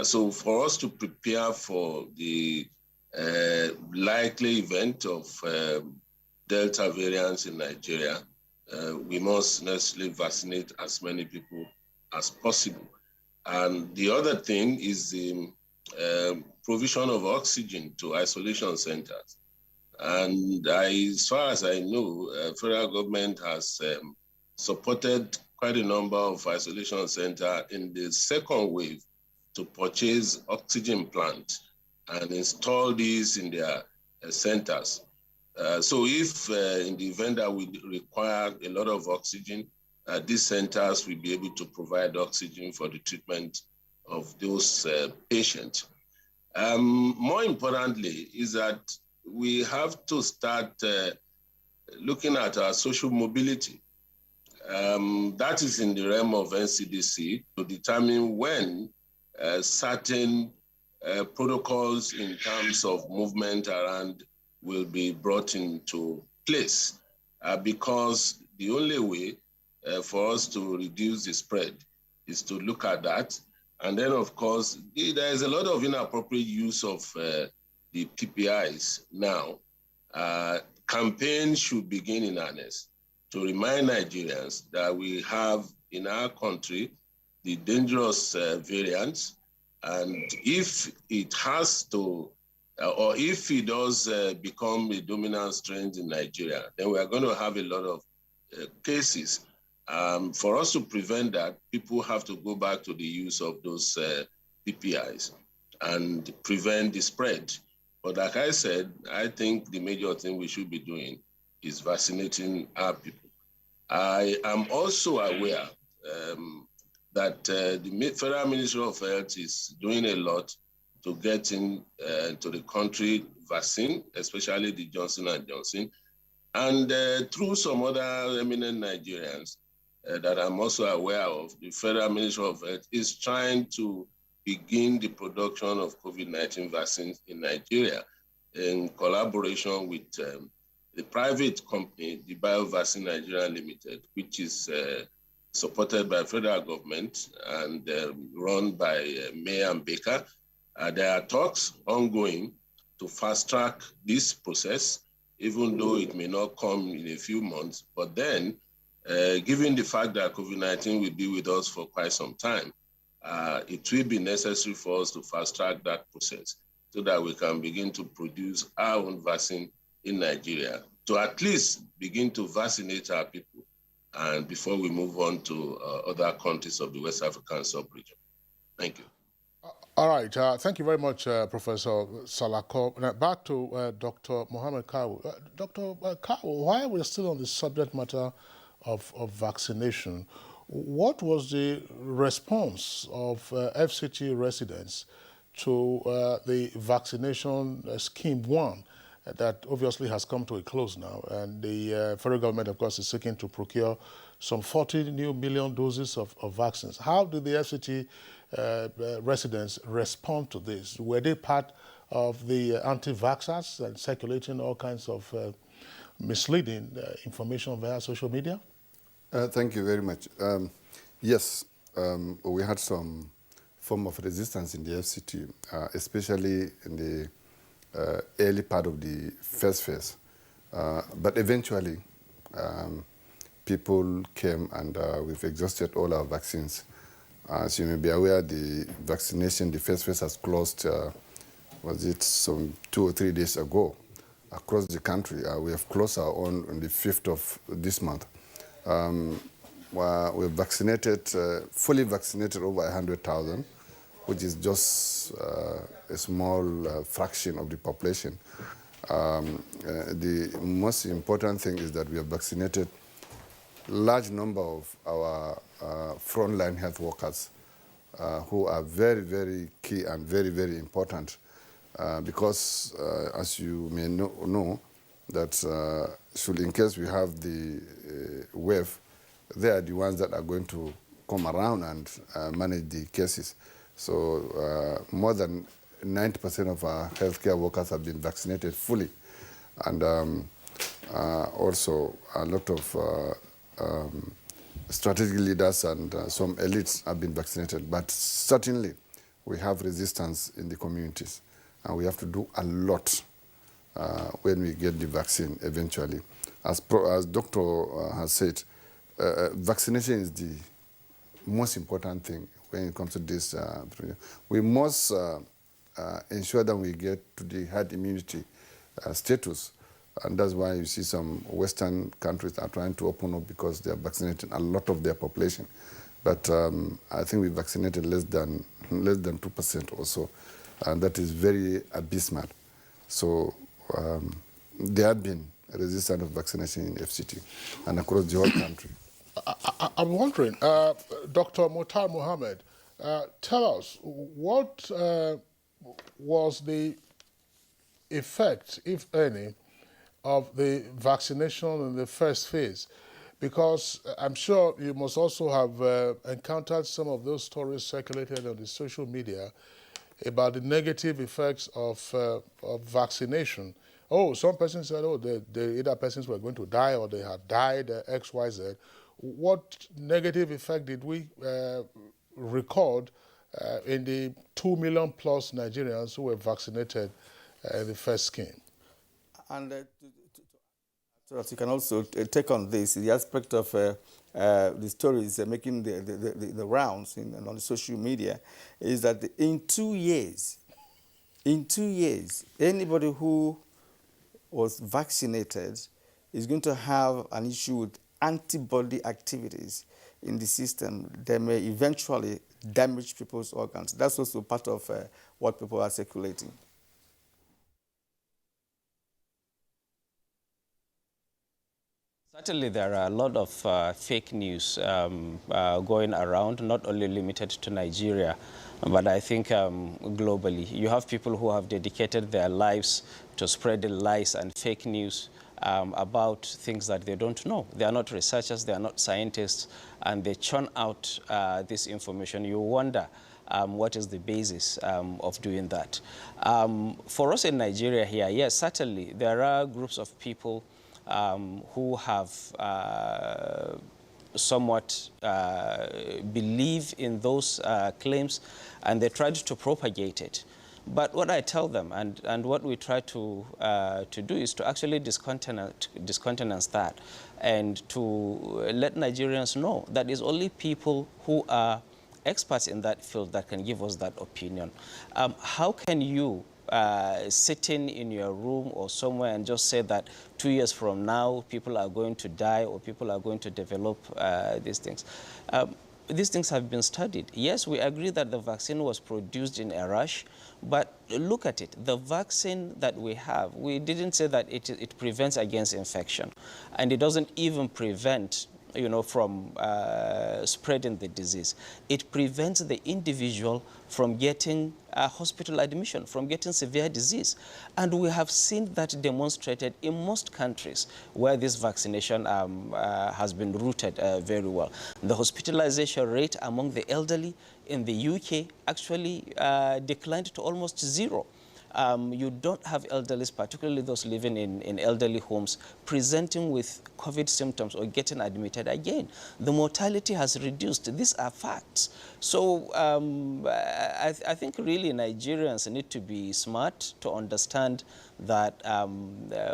So for us to prepare for the likely event of Delta variants in Nigeria, we must necessarily vaccinate as many people as possible. And the other thing is the provision of oxygen to isolation centers. And as far as I know, federal government has supported quite a number of isolation centers in the second wave to purchase oxygen plants and install these in their centers. So if in the event that we require a lot of oxygen, these centers will be able to provide oxygen for the treatment of those patients. More importantly is that we have to start looking at our social mobility. That is in the realm of NCDC to determine when certain protocols in terms of movement around will be brought into place, because the only way for us to reduce the spread is to look at that. And then, of course, there is a lot of inappropriate use of the PPIs now. Campaigns should begin in earnest to remind Nigerians that we have in our country the dangerous variants, and if it has to, or if it does become a dominant strain in Nigeria, then we are going to have a lot of cases. For us to prevent that, people have to go back to the use of those PPIs and prevent the spread. But like I said, I think the major thing we should be doing is vaccinating our people. I am also aware that the Federal Ministry of Health is doing a lot to get into the country vaccine, especially the Johnson & Johnson. And through some other eminent Nigerians that I'm also aware of, the Federal Ministry of Health is trying to begin the production of COVID-19 vaccines in Nigeria in collaboration with the private company, the BioVaccine Nigeria Limited, which is supported by federal government and run by Mayor and Baker. There are talks ongoing to fast track this process, even though it may not come in a few months. But then, given the fact that COVID-19 will be with us for quite some time, it will be necessary for us to fast track that process so that we can begin to produce our own vaccine in Nigeria, to at least begin to vaccinate our people, and before we move on to other countries of the West African sub-region. Thank you. All right. Thank you very much, Professor Salako. Now, back to Dr. Mohammed Kawu. Dr. Kawu, while we're still on the subject matter of vaccination, what was the response of FCT residents to the vaccination scheme 1 that obviously has come to a close now? And the federal government, of course, is seeking to procure some 40 new million doses of vaccines. How did the FCT residents respond to this? Were they part of the anti-vaxxers and circulating all kinds of misleading information via social media? Thank you very much. Yes, we had some form of resistance in the FCT, especially in the early part of the first phase. But eventually, people came and we've exhausted all our vaccines. As you may be aware, the vaccination, the first phase has closed, was it some 2 or 3 days ago across the country. We have closed our own on the 5th of this month. We've vaccinated, fully vaccinated over 100,000, which is just a small fraction of the population. The most important thing is that we have vaccinated large number of our frontline health workers who are very, very key and very, very important because as you may know that should in case we have the wave, they are the ones that are going to come around and manage the cases. So more than 90% of our healthcare workers have been vaccinated fully. And also a lot of strategic leaders and some elites have been vaccinated. But certainly we have resistance in the communities. And we have to do a lot when we get the vaccine eventually. As Doctor has said, vaccination is the most important thing when it comes to this. We must ensure that we get to the herd immunity status And that's why you see some Western countries are trying to open up because they are vaccinating a lot of their population. But I think we vaccinated less than 2% or so, and that is very abysmal. So there have been resistance of vaccination in FCT and across the whole country. I'm wondering, Dr. Muhtar Mohammed, tell us, what was the effect, if any, of the vaccination in the first phase? Because I'm sure you must also have encountered some of those stories circulated on the social media about the negative effects of vaccination. Oh, some persons said, oh, either persons were going to die or they had died, X, Y, Z. What negative effect did we record in the 2 million plus Nigerians who were vaccinated in the first scheme? And so that you can also take on this, the aspect of the stories making the rounds on the social media, is that in 2 years, anybody who was vaccinated is going to have an issue with antibody activities in the system. They may eventually damage people's organs. That's also part of what people are circulating. Certainly, there are a lot of fake news going around, not only limited to Nigeria, but I think globally. You have people who have dedicated their lives to spreading lies and fake news about things that they don't know. They are not researchers, they are not scientists, and they churn out this information. You wonder what is the basis of doing that. For us in Nigeria here, yes, certainly, there are groups of people who have somewhat believe in those claims, and they tried to propagate it. But what I tell them, and what we try to do, is to actually discountenance that, and to let Nigerians know that it's only people who are experts in that field that can give us that opinion. How can you sitting in your room or somewhere and just say that 2 years from now people are going to die or people are going to develop these things? These things have been studied. Yes, we agree that the vaccine was produced in a rush, but look at it. The vaccine that we have, we didn't say that it prevents against infection, and it doesn't even prevent from spreading the disease. It prevents the individual from getting hospital admission, from getting severe disease. And we have seen that demonstrated in most countries where this vaccination has been rooted very well. The hospitalization rate among the elderly in the UK actually declined to almost zero. You don't have elderly, particularly those living in elderly homes, presenting with COVID symptoms or getting admitted again. The mortality has reduced. These are facts. So I think really Nigerians need to be smart to understand that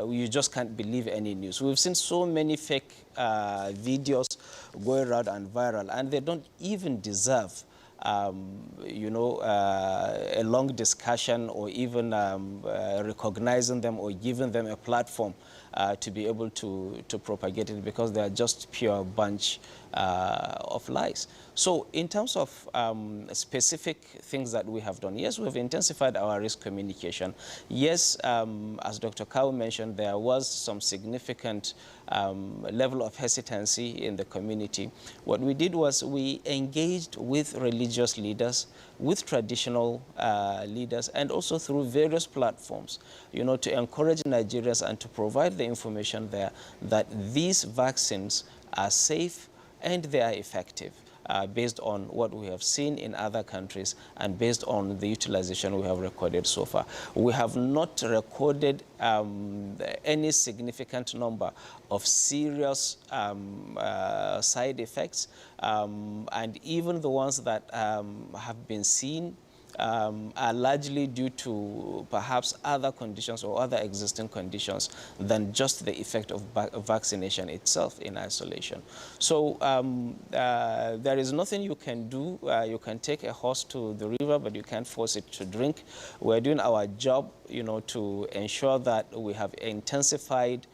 you just can't believe any news. We've seen so many fake videos going around and viral, and they don't even deserve a long discussion or even recognizing them or giving them a platform to be able to propagate it, because they are just pure bunch of lies. So in terms of specific things that we have done, yes, we've intensified our risk communication. Yes, as Dr. Kau mentioned, there was some significant level of hesitancy in the community. What we did was we engaged with religious leaders, with traditional leaders, and also through various platforms, to encourage Nigerians and to provide the information there that these vaccines are safe and they are effective, based on what we have seen in other countries and based on the utilization we have recorded so far. We have not recorded any significant number of serious side effects, and even the ones that have been seen are largely due to perhaps other conditions or other existing conditions than just the effect of vaccination itself in isolation. So there is nothing you can do. You can take a horse to the river, but you can't force it to drink. We're doing our job, to ensure that we have intensified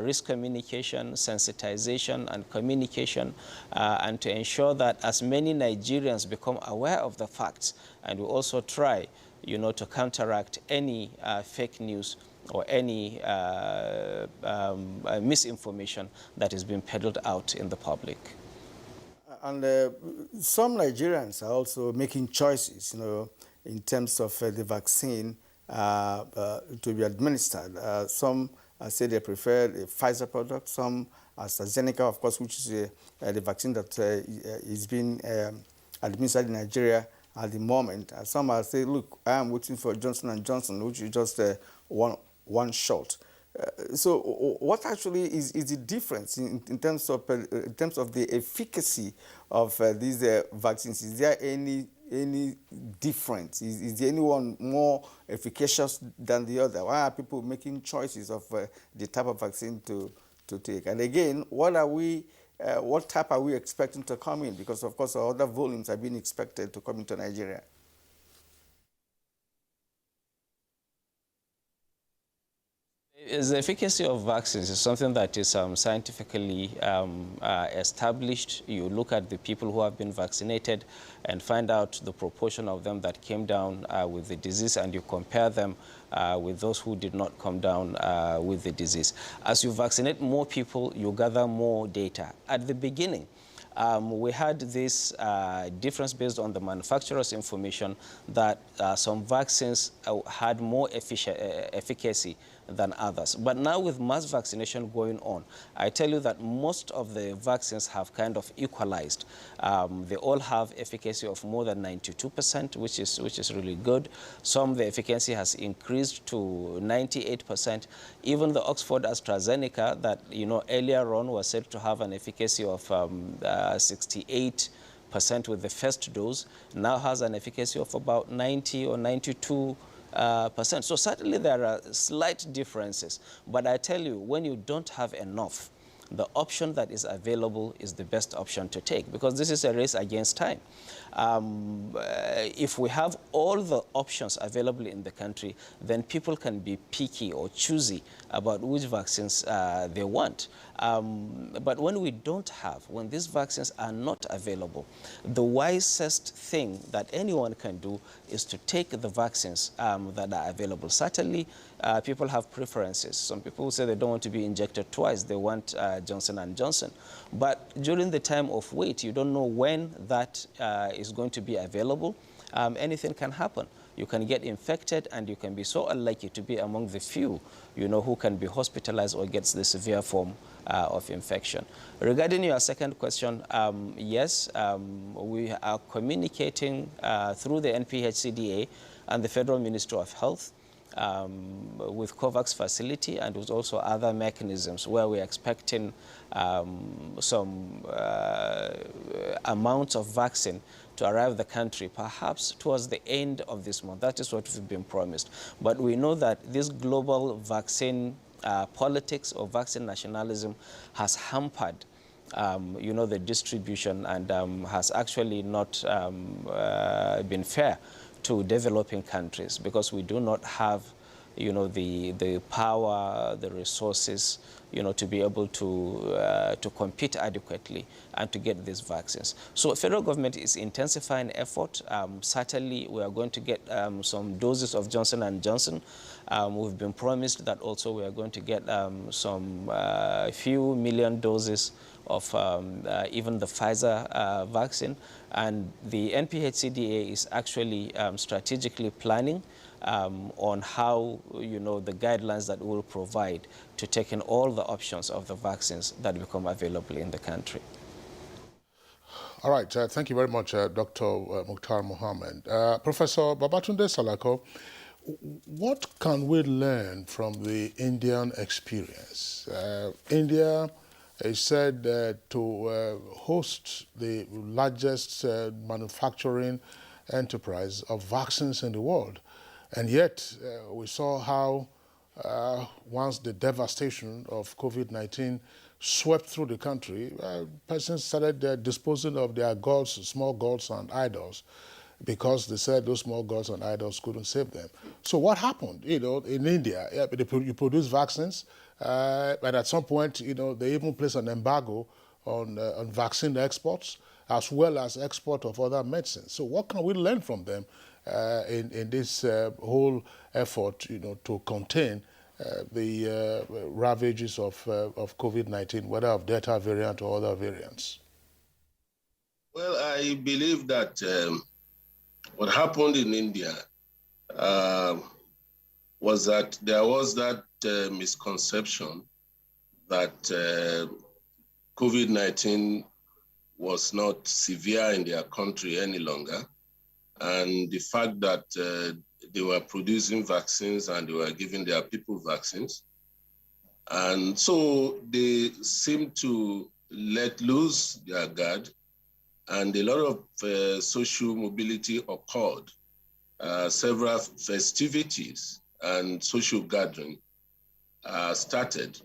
risk communication, sensitization, and communication, and to ensure that as many Nigerians become aware of the facts, and we also try, to counteract any fake news or any misinformation that is being peddled out in the public. And some Nigerians are also making choices, in terms of the vaccine to be administered. Some say they prefer the Pfizer product, some AstraZeneca, of course, which is the vaccine that is being administered in Nigeria at the moment. Some are saying, look, I am waiting for Johnson & Johnson, which is just one shot. So what actually is the difference in terms of the efficacy of these vaccines? Is there any difference? Is there anyone more efficacious than the other? Why are people making choices of the type of vaccine to take? And again, what type are we expecting to come in? Because of course other volumes are being expected to come into Nigeria. The efficacy of vaccines is something that is scientifically established. You look at the people who have been vaccinated and find out the proportion of them that came down with the disease, and you compare them with those who did not come down with the disease. As you vaccinate more people, you gather more data. At the beginning, we had this difference based on the manufacturer's information that some vaccines had more efficacy than others. But now with mass vaccination going on, I tell you that most of the vaccines have kind of equalized. They all have efficacy of more than 92%, which is really good. Some, the efficacy has increased to 98%. Even the Oxford AstraZeneca that, earlier on was said to have an efficacy of 68% with the first dose, now has an efficacy of about 90 or 92%. So certainly there are slight differences, but I tell you, when you don't have enough, the option that is available is the best option to take, because this is a race against time. If we have all the options available in the country, then people can be picky or choosy about which vaccines they want. But when we don't have, when these vaccines are not available, the wisest thing that anyone can do is to take the vaccines that are available. Certainly, people have preferences. Some people say they don't want to be injected twice. They want Johnson & Johnson. But during the time of wait, you don't know when that is going to be available. Anything can happen. You can get infected, and you can be so unlucky to be among the few, who can be hospitalized or gets the severe form of infection. Regarding your second question, yes, we are communicating through the NPHCDA and the Federal Ministry of Health with COVAX facility, and with also other mechanisms where we're expecting some amounts of vaccine to arrive the country, perhaps towards the end of this month. That is what we've been promised. But we know that this global vaccine politics or vaccine nationalism has hampered the distribution, and has actually not been fair to developing countries, because we do not have the power, the resources, to be able to compete adequately and to get these vaccines. So federal government is intensifying effort. Certainly, we are going to get some doses of Johnson & Johnson. We've been promised that also we are going to get some few million doses of even the Pfizer vaccine. And the NPHCDA is actually strategically planning on how, the guidelines that we'll provide to take in all the options of the vaccines that become available in the country. All right, thank you very much, Dr. Mukhtar Mohammed. Professor Babatunde Salako, what can we learn from the Indian experience? India is said to host the largest manufacturing enterprise of vaccines in the world. And yet, we saw how once the devastation of COVID-19 swept through the country, persons started disposing of their gods, small gods and idols, because they said those small gods and idols couldn't save them. So what happened? You know, in India, you produce vaccines, but at some point, you know, they even placed an embargo on vaccine exports, as well as export of other medicines. So what can we learn from them in this whole effort, you know, to contain the ravages of COVID-19, whether of Delta variant or other variants? Well, I believe that what happened in India was that there was that misconception that COVID-19 was not severe in their country any longer. And the fact that they were producing vaccines and they were giving their people vaccines. And so they seemed to let loose their guard, and a lot of social mobility occurred. Several festivities and social gathering started.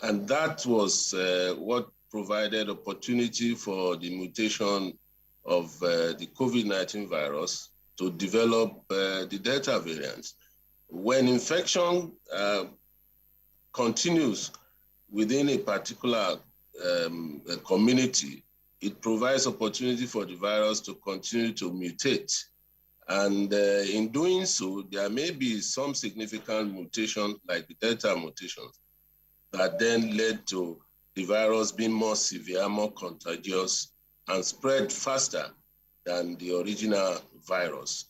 And that was what provided opportunity for the mutation of the COVID-19 virus to develop the Delta variant. When infection continues within a particular community, it provides opportunity for the virus to continue to mutate. And in doing so, there may be some significant mutation, like the Delta mutations, that then led to the virus being more severe, more contagious, and spread faster than the original virus.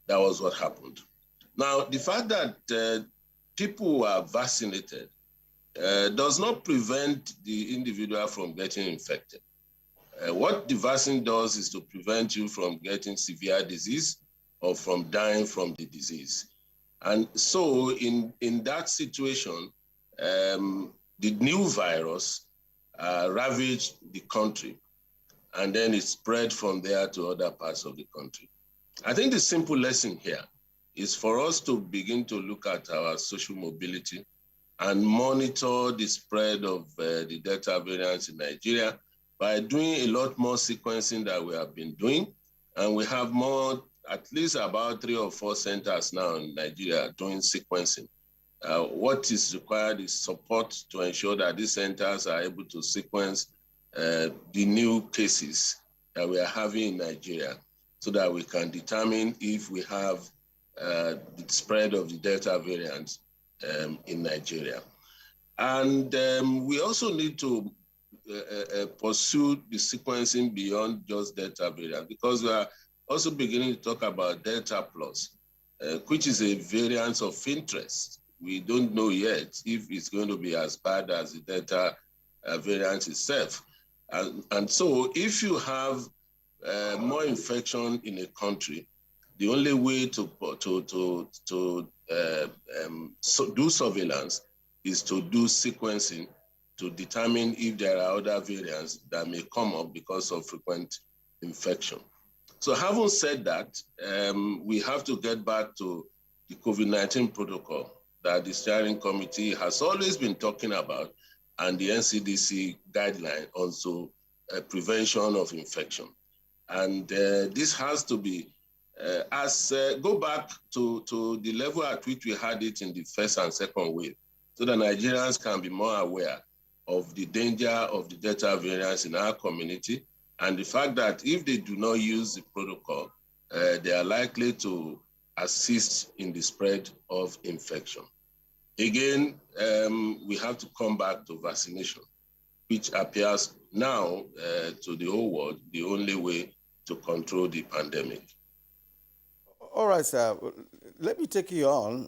That was what happened. Now, the fact that people are vaccinated does not prevent the individual from getting infected. What the vaccine does is to prevent you from getting severe disease or from dying from the disease. And so in that situation, the new virus ravaged the country, and then it spread from there to other parts of the country. I think the simple lesson here is for us to begin to look at our social mobility and monitor the spread of the Delta variants in Nigeria by doing a lot more sequencing that we have been doing. And we have more, at least about 3 or 4 centers now in Nigeria doing sequencing. What is required is support to ensure that these centers are able to sequence the new cases that we are having in Nigeria, so that we can determine if we have the spread of the Delta variant in Nigeria. And we also need to pursue the sequencing beyond just Delta variant, because we are also beginning to talk about Delta Plus, which is a variant of interest. We don't know yet if it's going to be as bad as the Delta variant itself. And so if you have more infection in a country, the only way to do surveillance is to do sequencing to determine if there are other variants that may come up because of frequent infection. So having said that, we have to get back to the COVID-19 protocol that the steering committee has always been talking about, and the NCDC guideline also prevention of infection. And this has to be, go back to the level at which we had it in the first and second wave, so that Nigerians can be more aware of the danger of the Delta variants in our community, and the fact that if they do not use the protocol, they are likely to assist in the spread of infection. Again, we have to come back to vaccination, which appears now to the whole world the only way to control the pandemic. All right, sir. Let me take you on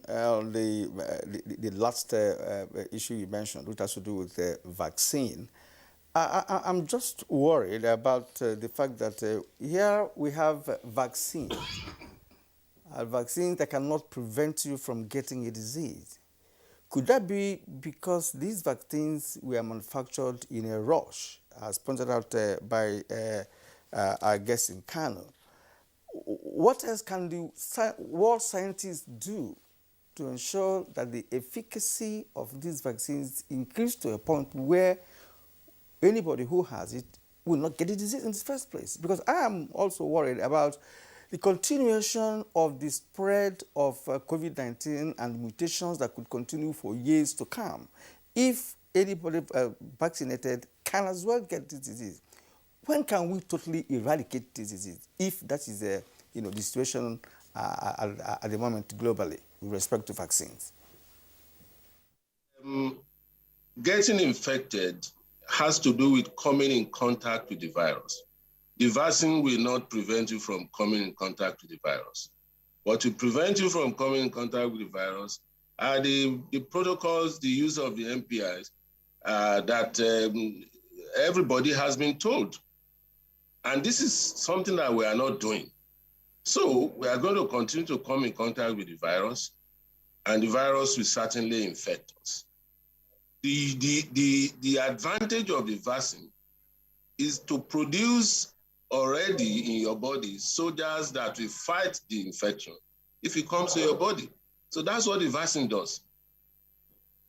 the last issue you mentioned, which has to do with the vaccine. I'm just worried about the fact that here we have vaccines, a vaccine that cannot prevent you from getting a disease. Could that be because these vaccines were manufactured in a rush, as pointed out by our guest in Kano? what else can the world scientists do to ensure that the efficacy of these vaccines increase to a point where anybody who has it will not get the disease in the first place? Because I am also worried about the continuation of the spread of COVID-19 and mutations that could continue for years to come. If anybody vaccinated can as well get this disease, when can we totally eradicate this disease, if that is the situation at the moment globally with respect to vaccines? Getting infected has to do with coming in contact with the virus. The vaccine will not prevent you from coming in contact with the virus. What will prevent you from coming in contact with the virus are the protocols, the use of the NPIs that everybody has been told. And this is something that we are not doing. So we are going to continue to come in contact with the virus, and the virus will certainly infect us. The advantage of the vaccine is to produce already in your body soldiers that will fight the infection if it comes to your body. So that's what the vaccine does.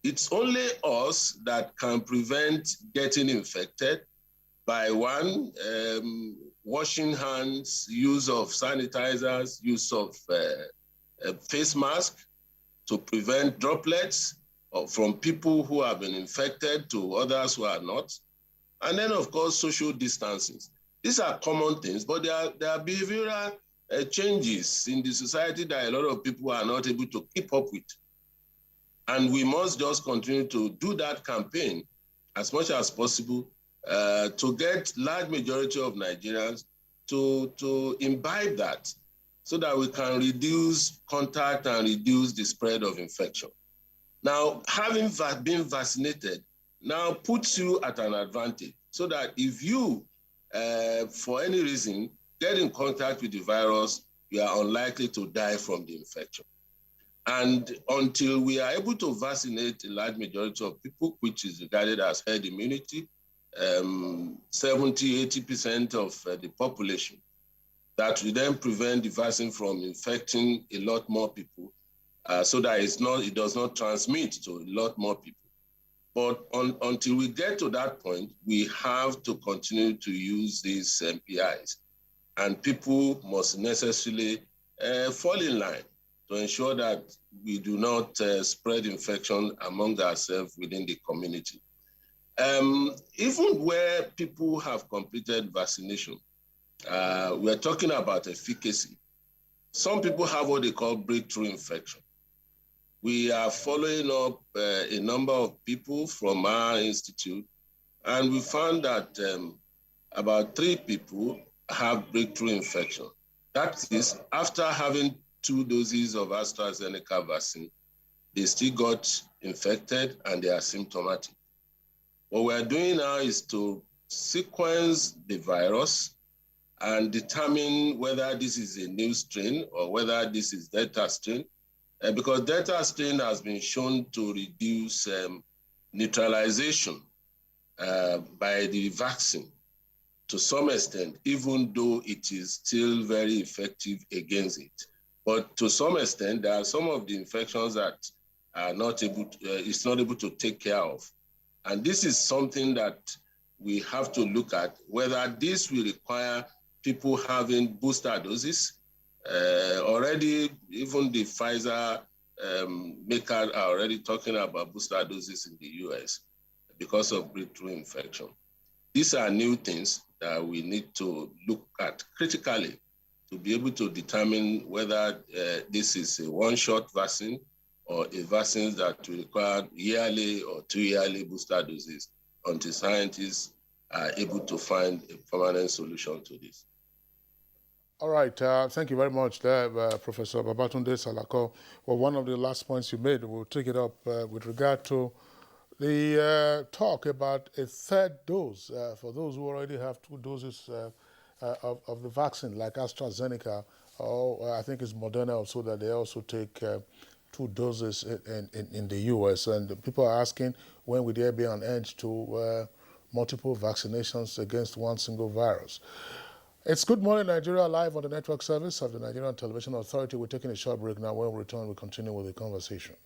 It's only us that can prevent getting infected by one, washing hands, use of sanitizers, use of face mask to prevent droplets from people who have been infected to others who are not. And then, of course, social distancing. These are common things, but there are behavioral changes in the society that a lot of people are not able to keep up with. And we must just continue to do that campaign as much as possible to get large majority of Nigerians to imbibe that so that we can reduce contact and reduce the spread of infection. Now, having been vaccinated now puts you at an advantage so that if you, for any reason, get in contact with the virus, you are unlikely to die from the infection. And until we are able to vaccinate a large majority of people, which is regarded as herd immunity, 70–80% of the population, that will then prevent the vaccine from infecting a lot more people, so that it does not transmit to a lot more people. But until we get to that point, we have to continue to use these MPIs, and people must necessarily fall in line to ensure that we do not spread infection among ourselves within the community. Even where people have completed vaccination, we're talking about efficacy. Some people have what they call breakthrough infection. We are following up a number of people from our institute, and we found that about 3 people have breakthrough infection. That is, after having 2 doses of AstraZeneca vaccine, they still got infected and they are symptomatic. What we are doing now is to sequence the virus and determine whether this is a new strain or whether this is Delta strain, because Delta strain has been shown to reduce neutralization by the vaccine to some extent, even though it is still very effective against it. But to some extent, there are some of the infections that are not able to, it's not able to take care of. And this is something that we have to look at, whether this will require people having booster doses. Already, even the Pfizer makers are already talking about booster doses in the US because of breakthrough infection. These are new things that we need to look at critically to be able to determine whether this is a one-shot vaccine or a vaccine that will require yearly or 2-yearly booster doses until scientists are able to find a permanent solution to this. All right, thank you very much there, Professor Babatunde Salako. Well, one of the last points you made, we'll take it up with regard to the talk about a 3rd dose for those who already have 2 doses of the vaccine, like AstraZeneca, or I think it's Moderna also, that they also take 2 doses in the US. And people are asking, when will there be an end to multiple vaccinations against one single virus? It's Good Morning Nigeria, live on the network service of the Nigerian Television Authority. We're taking a short break now. When we return, we'll continue with the conversation.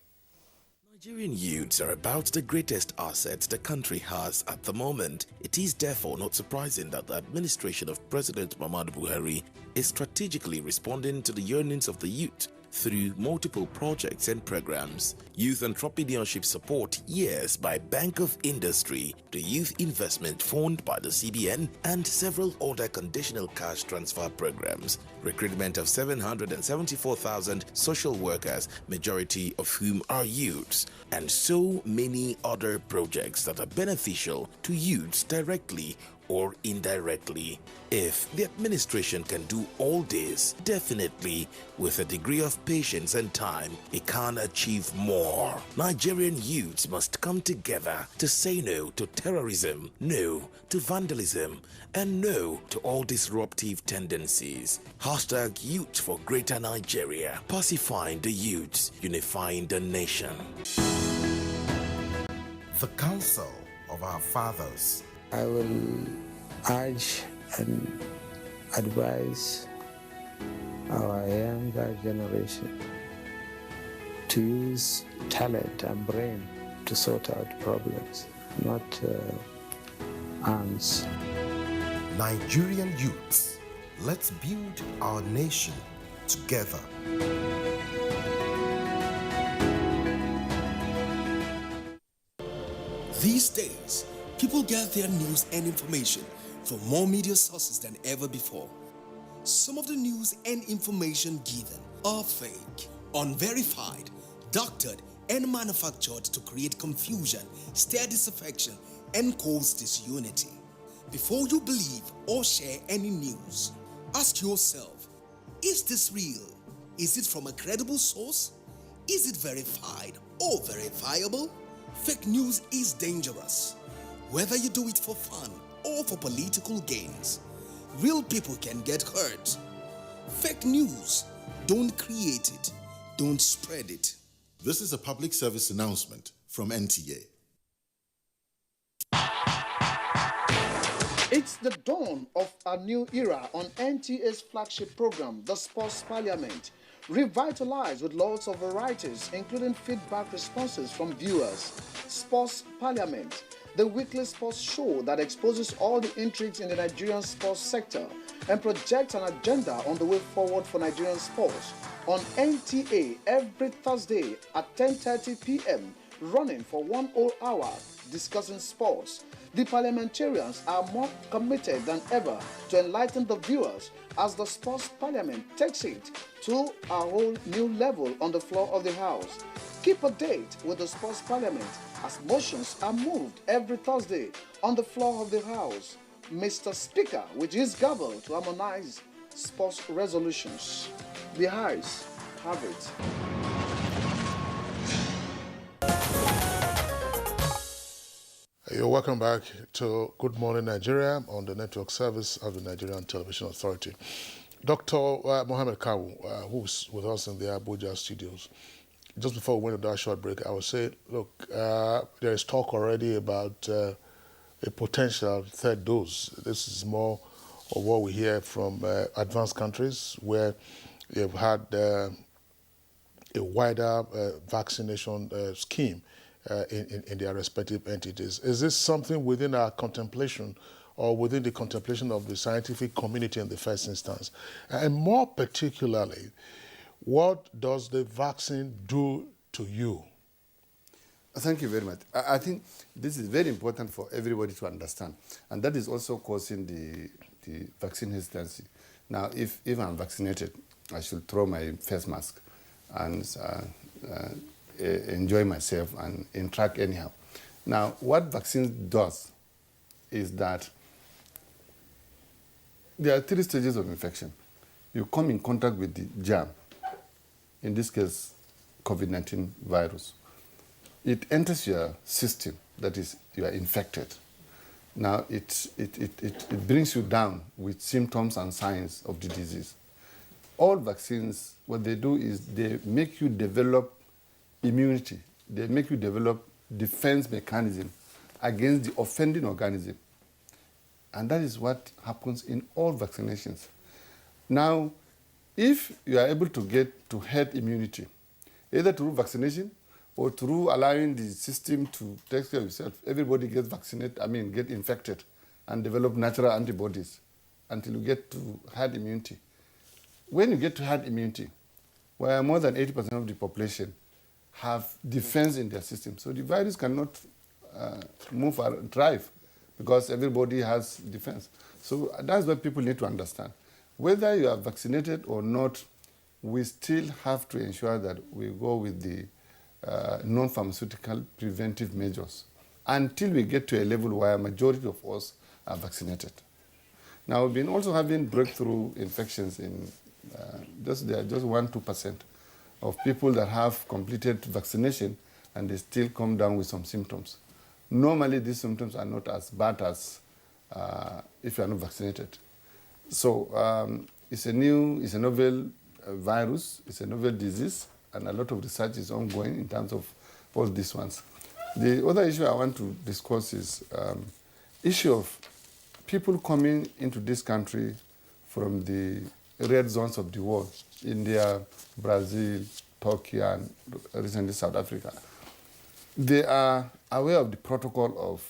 Nigerian youths are about the greatest assets the country has at the moment. It is therefore not surprising that the administration of President Muhammadu Buhari is strategically responding to the yearnings of the youth through multiple projects and programs. Youth entrepreneurship support, yes, by Bank of Industry, the Youth Investment Fund by the CBN, and several other conditional cash transfer programs. Recruitment of 774,000 social workers, majority of whom are youths, and so many other projects that are beneficial to youths directly or indirectly. If the administration can do all this, definitely with a degree of patience and time, it can achieve more. Nigerian youths must come together to say no to terrorism, no to vandalism, and no to all disruptive tendencies. Hashtag Youth for Greater Nigeria, pacifying the youths, unifying the nation. The Council of Our Fathers. I will urge and advise our younger generation to use talent and brain to sort out problems, not arms. Nigerian youths, let's build our nation together. These days, people get their news and information from more media sources than ever before. Some of the news and information given are fake, unverified, doctored, and manufactured to create confusion, stir disaffection, and cause disunity. Before you believe or share any news, ask yourself, is this real? Is it from a credible source? Is it verified or verifiable? Fake news is dangerous. Whether you do it for fun or for political gains, real people can get hurt. Fake news, don't create it, don't spread it. This is a public service announcement from NTA. It's the dawn of a new era on NTA's flagship program, The Sports Parliament, revitalized with lots of varieties, including feedback responses from viewers. Sports Parliament, the weekly sports show that exposes all the intrigues in the Nigerian sports sector and projects an agenda on the way forward for Nigerian sports. On NTA every Thursday at 10:30 p.m., running for 1 whole hour, discussing sports. The parliamentarians are more committed than ever to enlighten the viewers as the Sports Parliament takes it to a whole new level on the floor of the House. Keep a date with the Sports Parliament as motions are moved every Thursday on the floor of the House. Mr. Speaker, with his gavel to harmonize sports resolutions. The House have it. You're welcome back to Good Morning Nigeria on the network service of the Nigerian Television Authority. Dr. Mohammed Kawu, who's with us in the Abuja studios. Just before we went to that short break, I would say, look, there is talk already about a potential third dose. This is more of what we hear from advanced countries where they've had a wider vaccination scheme in their respective entities. Is this something within our contemplation or within the contemplation of the scientific community in the first instance? And more particularly, what does the vaccine do to you? Thank you very much. I think this is very important for everybody to understand. And that is also causing the vaccine hesitancy. Now, if I'm vaccinated, I should throw my face mask and enjoy myself and interact anyhow. Now, what vaccine does is that there are 3 stages of infection. You come in contact with the germ, in this case, COVID-19 virus. It enters your system, that is, you are infected. Now, it brings you down with symptoms and signs of the disease. All vaccines, what they do is they make you develop immunity. They make you develop defense mechanism against the offending organism. And that is what happens in all vaccinations. Now, if you are able to get to herd immunity, either through vaccination or through allowing the system to take care of itself, everybody gets vaccinated, get infected and develop natural antibodies until you get to herd immunity. When you get to herd immunity, where more than 80% of the population have defense in their system, so the virus cannot move or thrive because everybody has defense. So that's what people need to understand. Whether you are vaccinated or not, we still have to ensure that we go with the non-pharmaceutical preventive measures until we get to a level where a majority of us are vaccinated. Now, we've been also having breakthrough infections in just 1-2% of people that have completed vaccination and they still come down with some symptoms. Normally, these symptoms are not as bad as if you are not vaccinated. So it's a novel virus, it's a novel disease, and a lot of research is ongoing in terms of all these ones. The other issue I want to discuss is issue of people coming into this country from the red zones of the world, India, Brazil, Turkey, and recently South Africa. They are aware of the protocol of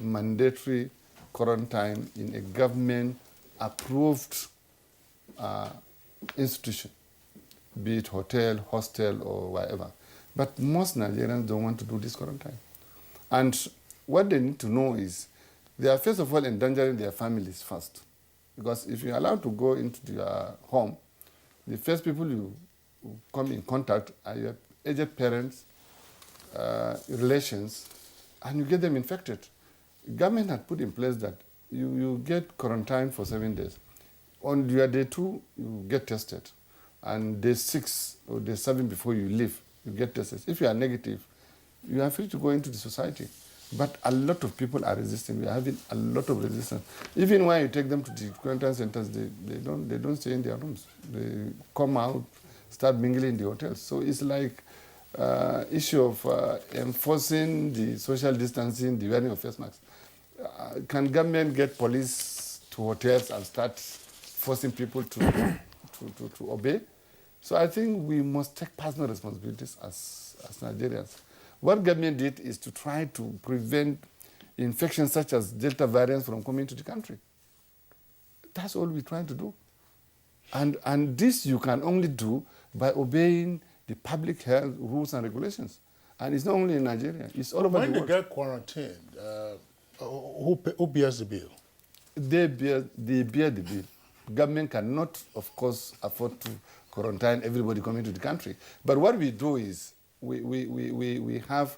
mandatory quarantine in a government-approved institution, be it hotel, hostel, or whatever. But most Nigerians don't want to do this quarantine. And what they need to know is they are first of all endangering their families first. Because if you're allowed to go into your home, the first people you come in contact are your aged parents, relations, and you get them infected. Government had put in place that you get quarantined for 7 days. On your day 2, you get tested. And day 6 or day 7 before you leave, you get tested. If you are negative, you are free to go into the society. But a lot of people are resisting. We are having a lot of resistance. Even when you take them to the quarantine centers, they don't stay in their rooms. They come out, start mingling in the hotels. So it's like issue of enforcing the social distancing, the wearing of face masks. Can government get police to hotels and start forcing people to obey? So I think we must take personal responsibilities as Nigerians. What government did is to try to prevent infections such as Delta variants from coming to the country. That's all we're trying to do. And this you can only do by obeying the public health rules and regulations. And it's not only in Nigeria, it's all over the world. When they get quarantined, who bears the bill? They bear the bill. Government cannot, of course, afford to quarantine everybody coming to the country. But what we do is we have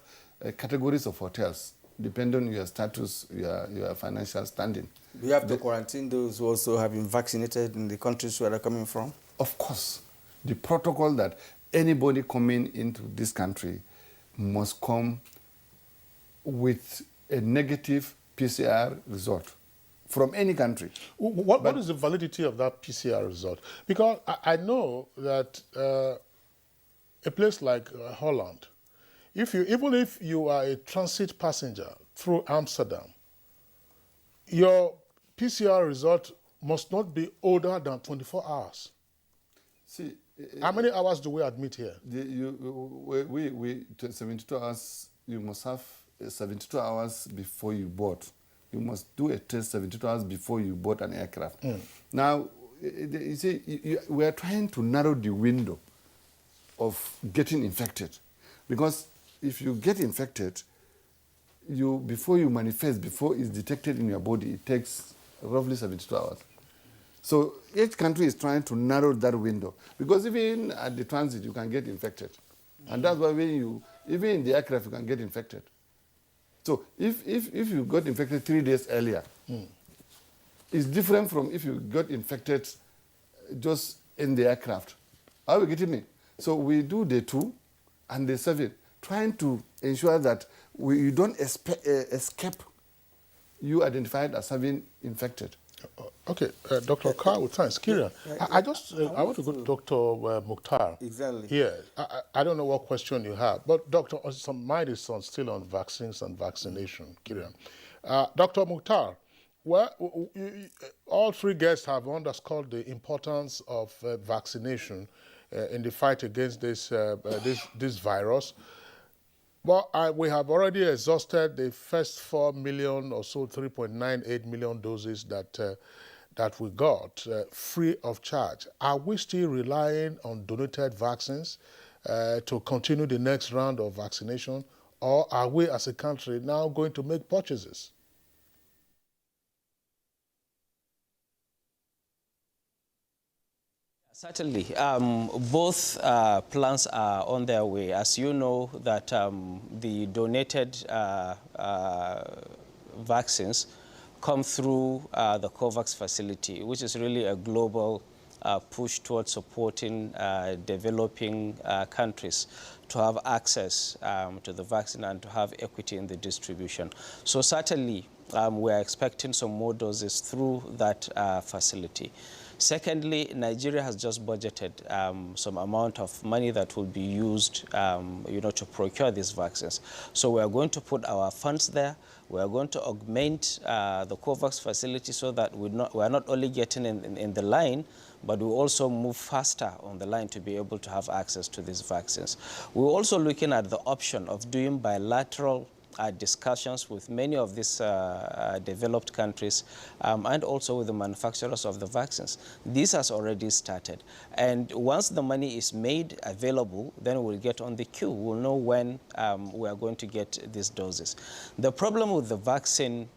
categories of hotels, depending on your status, your financial standing. Do you have to quarantine those who also have been vaccinated in the countries where they're coming from? Of course. The protocol that anybody coming into this country must come with a negative PCR result from any country. What is the validity of that PCR result? Because I know that a place like Holland, even if you are a transit passenger through Amsterdam, your PCR result must not be older than 24 hours. See, how many hours do we admit here? 72 hours, you must have 72 hours before you board. You must do a test 72 hours before you board an aircraft. Now, you see, we are trying to narrow the window of getting infected. Because if you get infected, before you manifest, before it's detected in your body, it takes roughly 72 hours. So each country is trying to narrow that window. Because even at the transit, you can get infected. And that's why even in the aircraft, you can get infected. So if you got infected 3 days earlier, it's different from if you got infected just in the aircraft. Are you getting me? So we do day 2 and day 7, trying to ensure that you don't escape you identified as having infected. Okay, Dr. Carl, thanks. Kieran, I want to go to Dr. Mukhtar. Exactly. Yeah, I don't know what question you have, but Dr. Mine is still on vaccines and vaccination, Kieran. Dr. Mukhtar, Well, all three guests have underscored the importance of vaccination in the fight against this virus. Well, we have already exhausted the first 4 million or so, 3.98 million doses that we got free of charge. Are we still relying on donated vaccines to continue the next round of vaccination, or are we as a country now going to make purchases? Certainly, both plans are on their way. As you know, that the donated vaccines come through the COVAX facility, which is really a global push towards supporting developing countries to have access to the vaccine and to have equity in the distribution. So certainly, we're expecting some more doses through that facility. Secondly, Nigeria has just budgeted some amount of money that will be used, to procure these vaccines. So we are going to put our funds there. We are going to augment the COVAX facility so that we are not only getting in the line, but we also move faster on the line to be able to have access to these vaccines. We're also looking at the option of doing bilateral discussions with many of these developed countries and also with the manufacturers of the vaccines. This has already started. And once the money is made available, then we'll get on the queue. We'll know when we are going to get these doses. The problem with the vaccine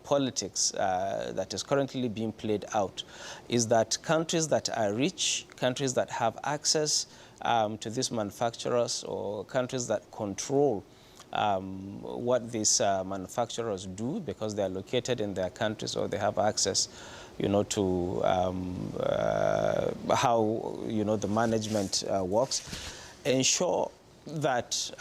politics that is currently being played out is that countries that are rich, countries that have access to these manufacturers, or countries that control what these manufacturers do because they are located in their countries or they have access, to how, the management works, ensure that,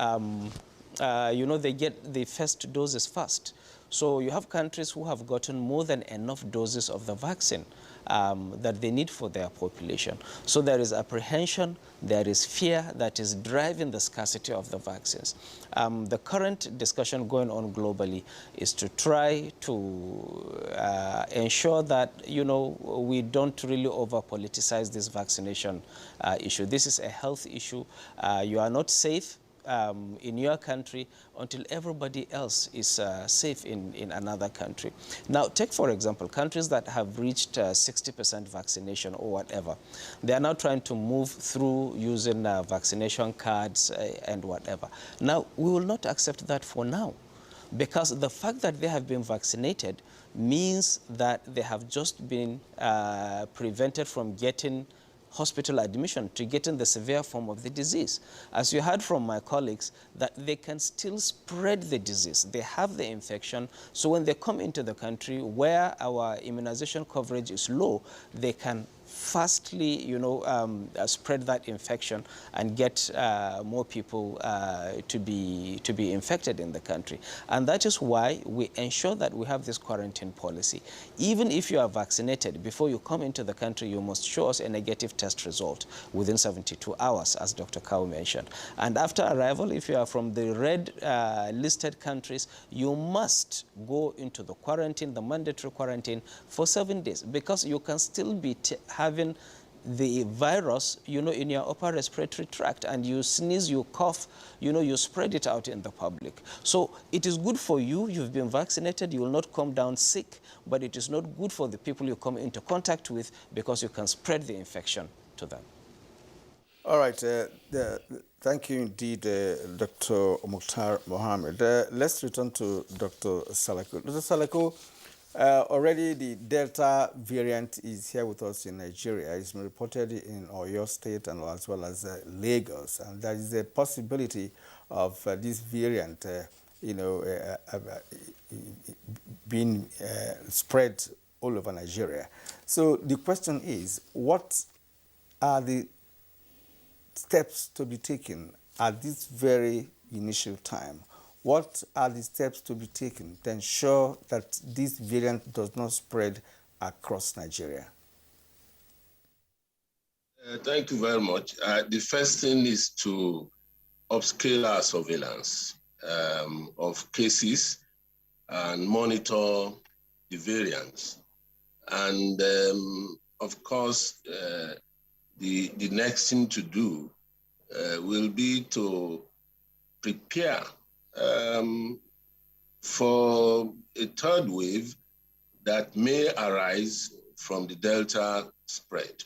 they get the first doses first. So you have countries who have gotten more than enough doses of the vaccine that they need for their population. So there is apprehension, there is fear that is driving the scarcity of the vaccines. The current discussion going on globally is to try to ensure that, we don't really over-politicize this vaccination issue. This is a health issue. You are not safe in your country until everybody else is safe in another country. Now, take, for example, countries that have reached 60% vaccination or whatever. They are now trying to move through using vaccination cards and whatever. Now, we will not accept that for now, because the fact that they have been vaccinated means that they have just been prevented from getting hospital admission, to getting the severe form of the disease. As you heard from my colleagues, that they can still spread the disease. They have the infection, so when they come into the country where our immunization coverage is low, they can fastly, spread that infection and get more people to be infected in the country. And that is why we ensure that we have this quarantine policy. Even if you are vaccinated, before you come into the country, you must show us a negative test result within 72 hours, as Dr. Kau mentioned. And after arrival, if you are from the red listed countries, you must go into the quarantine, the mandatory quarantine, for 7 days, because you can still be having the virus, in your upper respiratory tract, and you sneeze, you cough, you spread it out in the public. So it is good for you. You've been vaccinated. You will not come down sick, but it is not good for the people you come into contact with, because you can spread the infection to them. All right. Thank you indeed, Dr. Mukhtar Mohammed. Let's return to Dr. Salako. Dr. Salako, already the Delta variant is here with us in Nigeria. It's been reported in Oyo State and as well as Lagos. And there is a possibility of this variant, being spread all over Nigeria. So the question is, what are the steps to be taken at this very initial time? What are the steps to be taken to ensure that this variant does not spread across Nigeria? Thank you very much. The first thing is to upscale our surveillance of cases and monitor the variants. And of course, the next thing to do will be to prepare for a third wave that may arise from the Delta spread.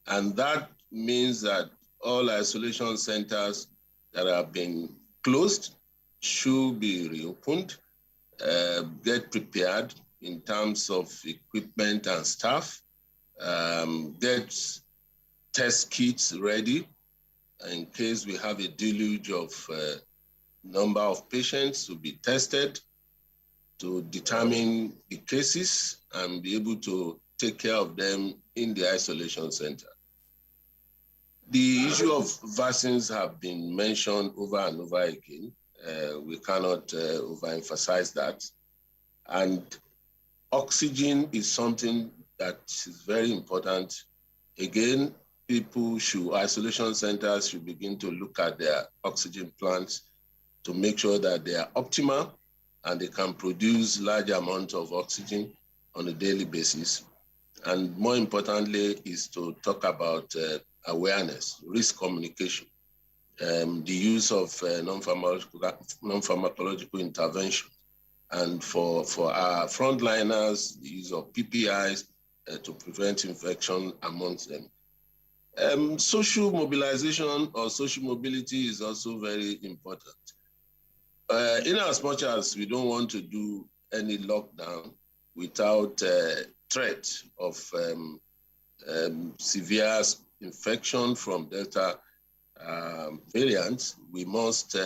And that means that all isolation centers that have been closed should be reopened, get prepared in terms of equipment and staff, get test kits ready in case we have a deluge of number of patients to be tested to determine the cases and be able to take care of them in the isolation center. The issue of vaccines have been mentioned over and over again. We cannot overemphasize that. And oxygen is something that is very important. Again, isolation centers should begin to look at their oxygen plants to make sure that they are optimal and they can produce large amounts of oxygen on a daily basis. And more importantly is to talk about awareness, risk communication, the use of non-pharmacological intervention. And for our frontliners, the use of PPIs to prevent infection amongst them. Social mobilization or social mobility is also very important. In as much as we don't want to do any lockdown without threat of severe infection from Delta variants, we must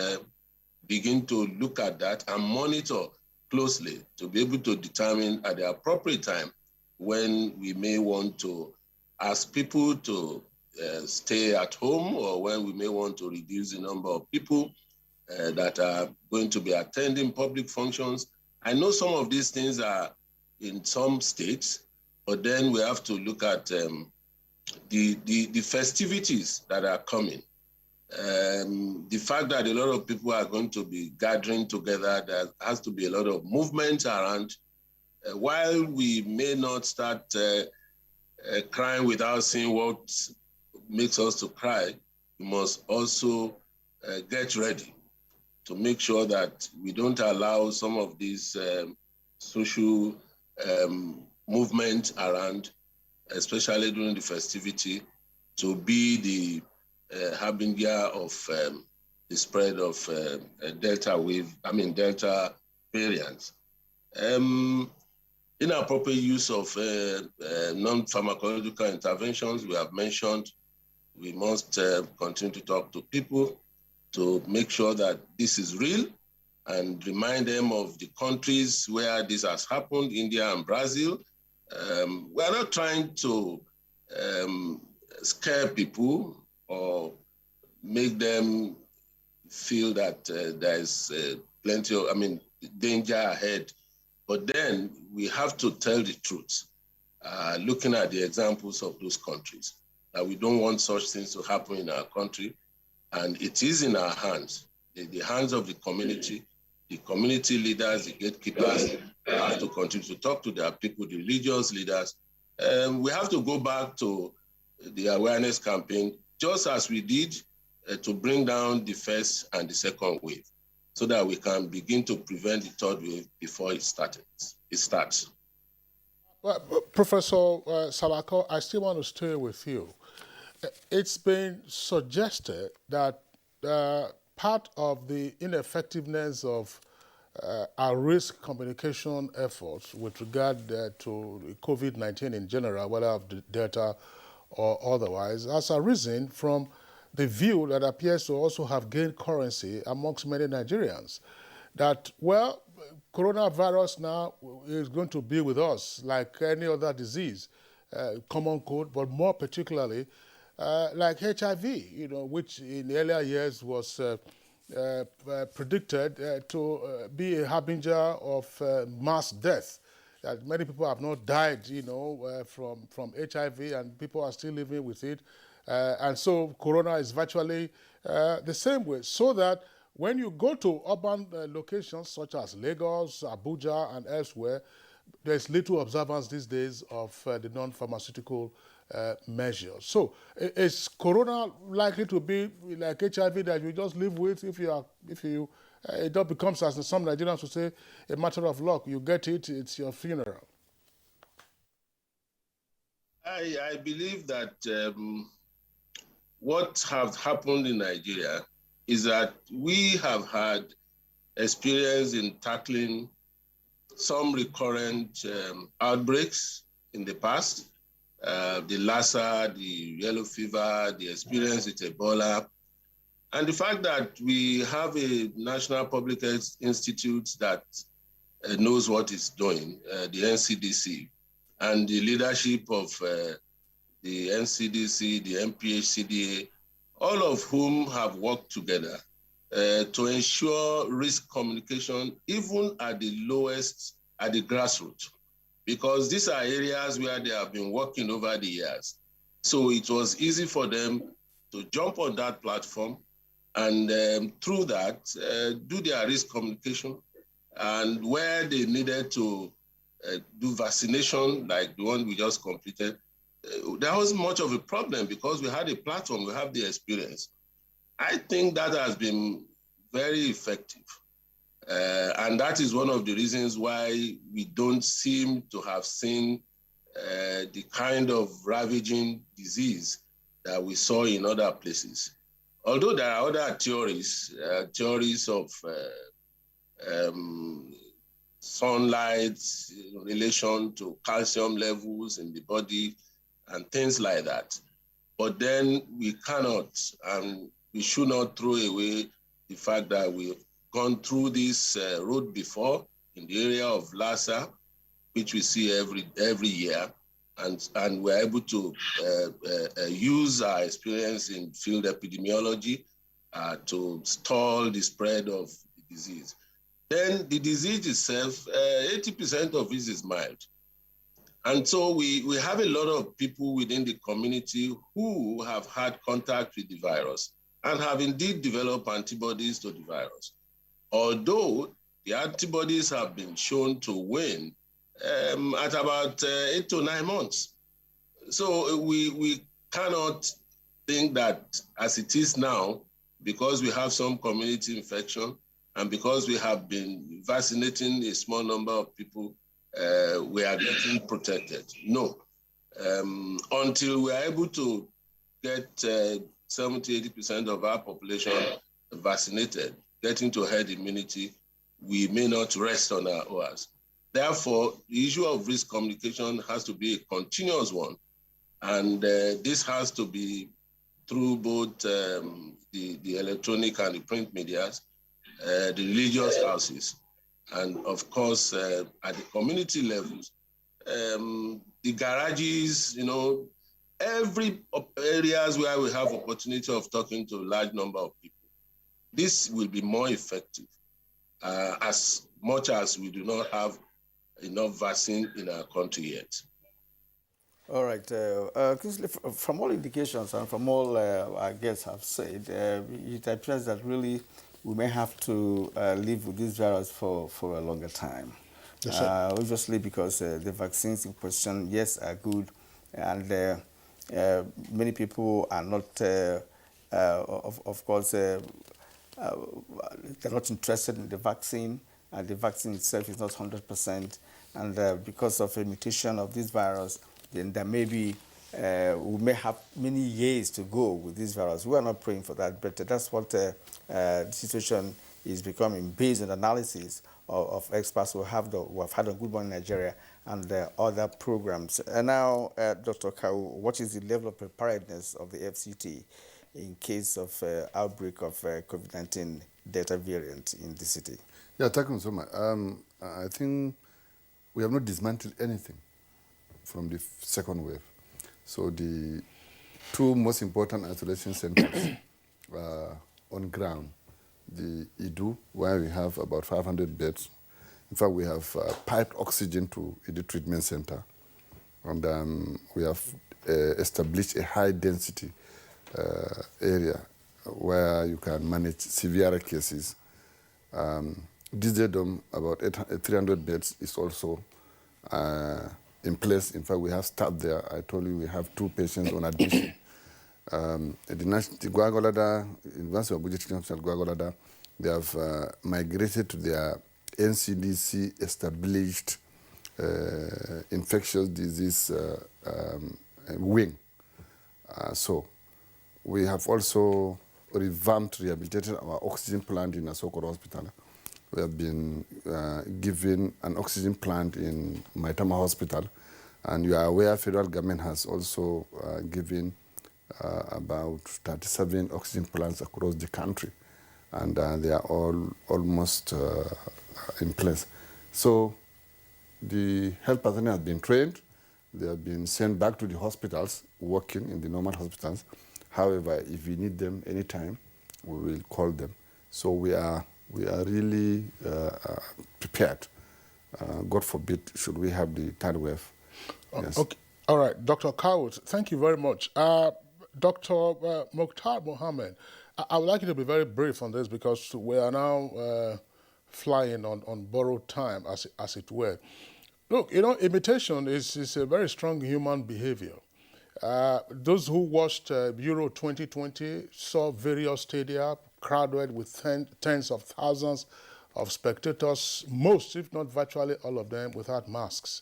begin to look at that and monitor closely to be able to determine at the appropriate time when we may want to ask people to stay at home or when we may want to reduce the number of people that are going to be attending public functions. I know some of these things are in some states, but then we have to look at the festivities that are coming. The fact that a lot of people are going to be gathering together, there has to be a lot of movement around. While we may not start crying without seeing what makes us to cry, we must also get ready to make sure that we don't allow some of these social movement around, especially during the festivity, to be the harbinger of the spread of Delta variants. Inappropriate use of non-pharmacological interventions, we have mentioned. We must continue to talk to people to make sure that this is real and remind them of the countries where this has happened, India and Brazil. We are not trying to scare people or make them feel that there is plenty of, danger ahead. But then we have to tell the truth, looking at the examples of those countries, that we don't want such things to happen in our country. And it is in our hands, the hands of the community leaders, the gatekeepers have to continue to talk to their people, the religious leaders. We have to go back to the awareness campaign, just as we did to bring down the first and the second wave, so that we can begin to prevent the third wave before it starts. Well, Professor Salako, I still want to stay with you. It's been suggested that part of the ineffectiveness of our risk communication efforts with regard to COVID-19 in general, whether of the Delta or otherwise, has arisen from the view that appears to also have gained currency amongst many Nigerians, that, well, coronavirus now is going to be with us like any other disease, common cold, but more particularly like HIV, which in earlier years was predicted to be a harbinger of mass death. That many people have not died, from HIV, and people are still living with it. And so corona is virtually the same way. So that when you go to urban locations such as Lagos, Abuja, and elsewhere, there's little observance these days of the non-pharmaceutical measures. So is corona likely to be like HIV that you just live with if you it just becomes, as some Nigerians would say, a matter of luck. You get it, it's your funeral. I believe that what has happened in Nigeria is that we have had experience in tackling some recurrent outbreaks in the past, the Lassa, the yellow fever, the experience with Ebola, and the fact that we have a National Public Health Institute that knows what it's doing, the NCDC, and the leadership of the NCDC, the MPHCDA, all of whom have worked together to ensure risk communication, even at the lowest, at the grassroots, because these are areas where they have been working over the years. So it was easy for them to jump on that platform and through that, do their risk communication. And where they needed to do vaccination, like the one we just completed, there wasn't much of a problem because we had a platform, we have the experience. I think that has been very effective. And that is one of the reasons why we don't seem to have seen the kind of ravaging disease that we saw in other places. Although there are other theories of sunlight in relation to calcium levels in the body and things like that. But then we cannot and we should not throw away the fact that we've gone through this road before in the area of Lassa, which we see every year, and we're able to use our experience in field epidemiology to stall the spread of the disease. Then the disease itself, 80% of it is mild. And so we have a lot of people within the community who have had contact with the virus and have indeed developed antibodies to the virus. Although the antibodies have been shown to wane at about 8 to 9 months. So we cannot think that as it is now, because we have some community infection and because we have been vaccinating a small number of people, we are getting protected. No. Until we are able to get 70–80% of our population vaccinated, getting to herd immunity, we may not rest on our oars. Therefore, the issue of risk communication has to be a continuous one. And this has to be through both the electronic and the print medias, the religious houses, and of course, at the community levels, the garages, every areas where we have opportunity of talking to a large number of people. This will be more effective as much as we do not have enough vaccine in our country yet. All right. From all indications and from all our guests have said, it appears that really we may have to live with this virus for a longer time. Yes, obviously, because the vaccines in question, yes, are good, and many people are not, of course, they're not interested in the vaccine, and the vaccine itself is not 100%, and because of a mutation of this virus, then there may be, we may have many years to go with this virus. We are not praying for that, but that's what the situation is becoming based on analysis of experts who have had on Good Morning Nigeria and other programs. And now, Dr. Kau, what is the level of preparedness of the FCT in case of outbreak of COVID-19 Delta variant in the city? Yeah, thank you so much. I think we have not dismantled anything from the second wave. So the two most important isolation centers on ground, the Idu, where we have about 500 beds. In fact, we have piped oxygen to Idu Treatment Center. And we have established a high density area where you can manage severe cases. Dizedom, about 300 beds, is also in place. In fact, we have staff there. I told you we have 2 patients on admission. The Guagolada, University of Abuja Teaching Hospital Guagolada, they have migrated to their NCDC established infectious disease wing. So we have also revamped, rehabilitated our oxygen plant in Asoko Hospital. We have been given an oxygen plant in Maitama Hospital, and you are aware federal government has also given about 37 oxygen plants across the country, and they are all almost in place. So the health personnel have been trained. They have been sent back to the hospitals, working in the normal hospitals. However, if we need them anytime, we will call them. So we are really prepared. God forbid, should we have the third wave. Yes. Okay. All right, Dr. Kawut, thank you very much. Dr. Mukhtar Mohammed, I would like you to be very brief on this because we are now flying on borrowed time, as it were. Look, imitation is a very strong human behavior. Those who watched Euro 2020 saw various stadia crowded with tens of thousands of spectators, most, if not virtually all of them, without masks.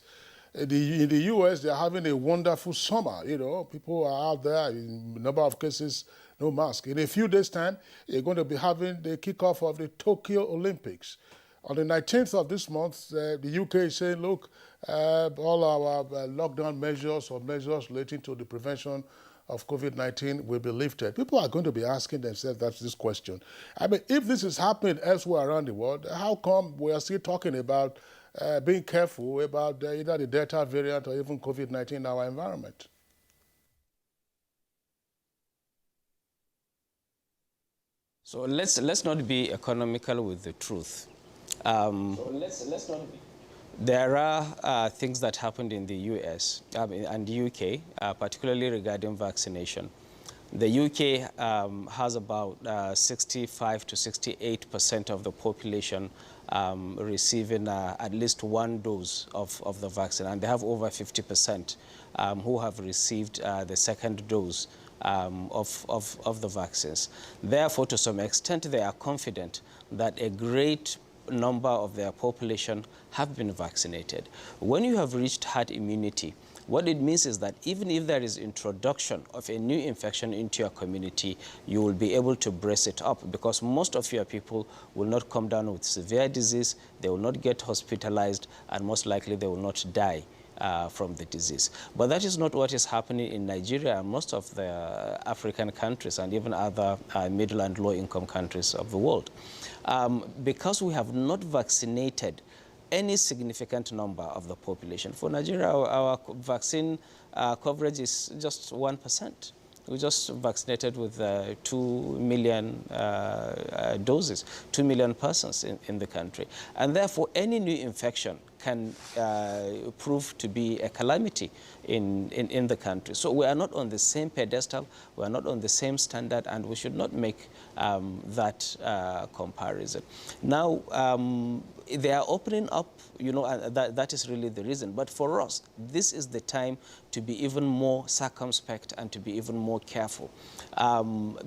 In the US, they're having a wonderful summer. People are out there in a number of cases, no mask. In a few days' time, you're going to be having the kickoff of the Tokyo Olympics. On the 19th of this month, the UK is saying, look, all our lockdown measures or measures relating to the prevention of COVID-19 will be lifted. People are going to be asking themselves this question. I mean, if this is happening elsewhere around the world, how come we are still talking about being careful about either the Delta variant or even COVID-19 in our environment? So let's not be economical with the truth. Let's not be. There are things that happened in the US and the UK, particularly regarding vaccination. The UK has about 65 to 68% of the population receiving at least 1 dose of the vaccine, and they have over 50% who have received the second dose of the vaccines. Therefore, to some extent, they are confident that a great number of their population have been vaccinated. When you have reached herd immunity, what it means is that even if there is introduction of a new infection into your community, you will be able to brace it up because most of your people will not come down with severe disease, they will not get hospitalized, and most likely they will not die from the disease. But that is not what is happening in Nigeria and most of the African countries and even other middle and low-income countries of the world. Because we have not vaccinated any significant number of the population. For Nigeria, our vaccine coverage is just 1%. We just vaccinated with 2 million doses, 2 million persons in the country. And therefore, any new infection can prove to be a calamity in the country. So we are not on the same pedestal, we are not on the same standard, and we should not make that comparison. Now, they are opening up, and that is really the reason. But for us, this is the time to be even more circumspect and to be even more careful.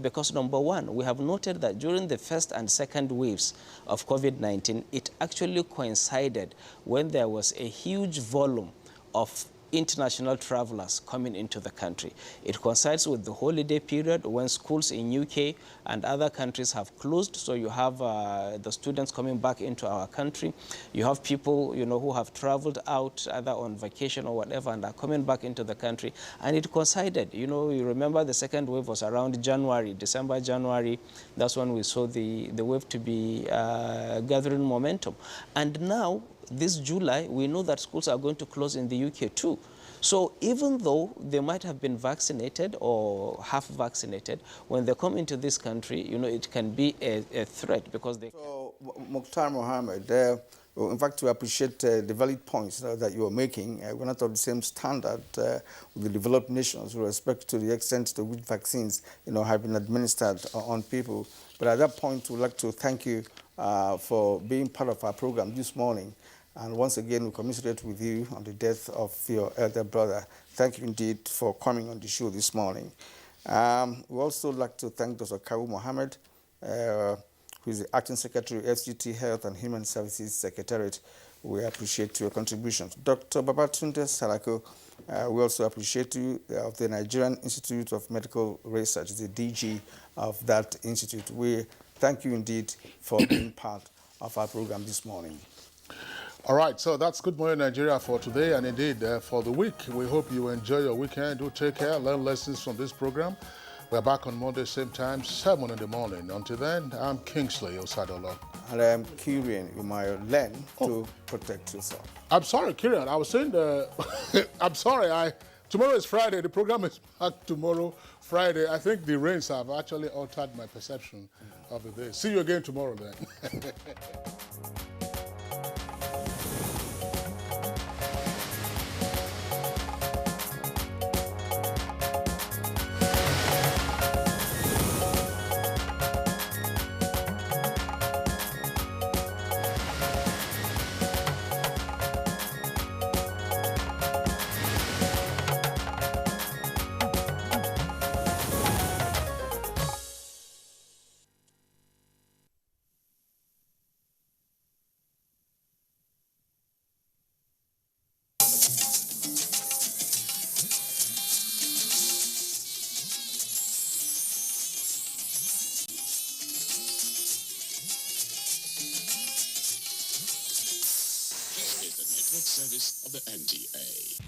Because number one, we have noted that during the first and second waves of COVID-19, it actually coincided when there was a huge volume of international travelers coming into the country. It coincides with the holiday period when schools in UK and other countries have closed, so you have the students coming back into our country. You have people, who have traveled out either on vacation or whatever and are coming back into the country, and it coincided. You remember the second wave was around January, December, January. That's when we saw the wave to be gathering momentum. And now, this July, we know that schools are going to close in the UK too. So even though they might have been vaccinated or half vaccinated, when they come into this country, it can be a threat because they... So, Mukhtar Mohammed, in fact, we appreciate the valid points that you are making. We're not of the same standard with the developed nations with respect to the extent to which vaccines, have been administered on people. But at that point, we'd like to thank you for being part of our program this morning. And once again, we commiserate with you on the death of your elder brother. Thank you indeed for coming on the show this morning. We also like to thank Dr. Kawu Mohammed, who is the Acting Secretary, FCT Health and Human Services Secretariat. We appreciate your contributions. Dr. Babatunde Salako, we also appreciate you of the Nigerian Institute of Medical Research, the DG of that institute. We thank you indeed for being part of our program this morning. All right, so that's Good Morning Nigeria for today and indeed for the week. We hope you enjoy your weekend. Do take care, learn lessons from this program. We're back on Monday, same time, 7 in the morning. Until then, I'm Kingsley Osadola. And I'm Kirian. You might learn to protect yourself. I'm sorry, Kirian. I was saying I'm sorry. Tomorrow is Friday. The program is back tomorrow, Friday. I think the rains have actually altered my perception of the day. See you again tomorrow then. Service of the NTA.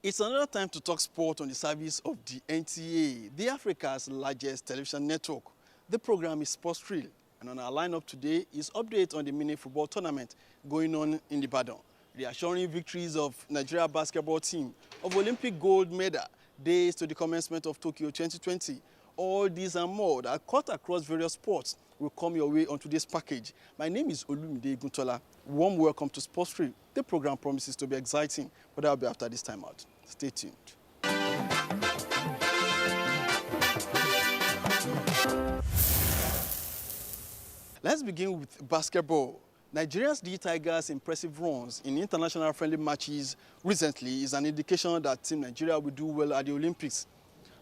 It's another time to talk sport on the service of the NTA, the Africa's largest television network. The program is Sports Thrill, and on our lineup today is update on the mini football tournament going on in Ibadan, reassuring victories of Nigeria basketball team of Olympic gold medal days to the commencement of Tokyo 2020. All these and more that are cut across various sports will come your way on today's package. My name is Olumide Guntola. Warm welcome to Sports Thrill. The program promises to be exciting, but that will be after this time out. Stay tuned. Let's begin with basketball. Nigeria's D Tigers' impressive runs in international friendly matches recently is an indication that Team Nigeria will do well at the Olympics.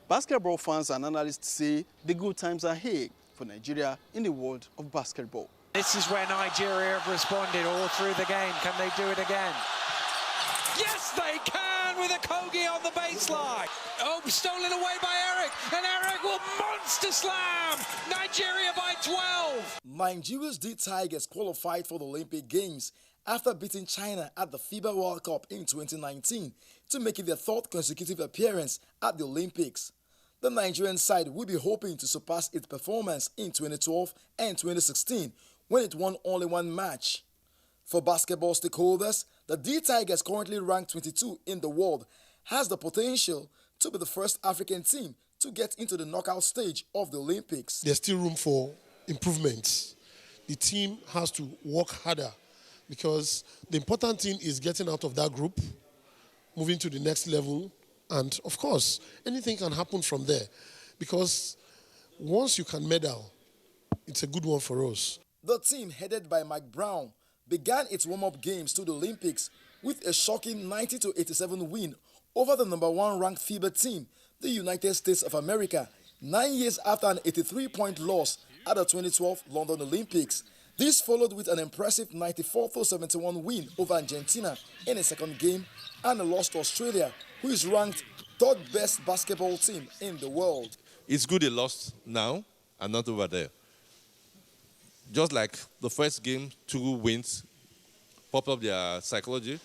Basketball fans and analysts say the good times are here for Nigeria in the world of basketball. This is where Nigeria have responded all through the game. Can they do it again? Yes, they can with a Kogi on the baseline. Oh, stolen away by Eric, and Eric will monster slam Nigeria by 12. Nigeria's D Tigers qualified for the Olympic Games after beating China at the FIBA World Cup in 2019 to make it their third consecutive appearance at the Olympics. The Nigerian side will be hoping to surpass its performance in 2012 and 2016 when it won only one match. For basketball stakeholders, the D Tigers, currently ranked 22 in the world, has the potential to be the first African team to get into the knockout stage of the Olympics. There's still room for improvements. The team has to work harder because the important thing is getting out of that group, moving to the next level, and of course, anything can happen from there because once you can medal, it's a good one for us. The team, headed by Mike Brown, began its warm-up games to the Olympics with a shocking 90-87 win over the #1 ranked FIBA team, the United States of America, 9 years after an 83-point loss at the 2012 London Olympics. This followed with an impressive 94-71 win over Argentina in a second game and a loss to Australia, who is ranked third best basketball team in the world. It's good they lost now and not over there. Just like the first game, 2 wins popped up their psychology,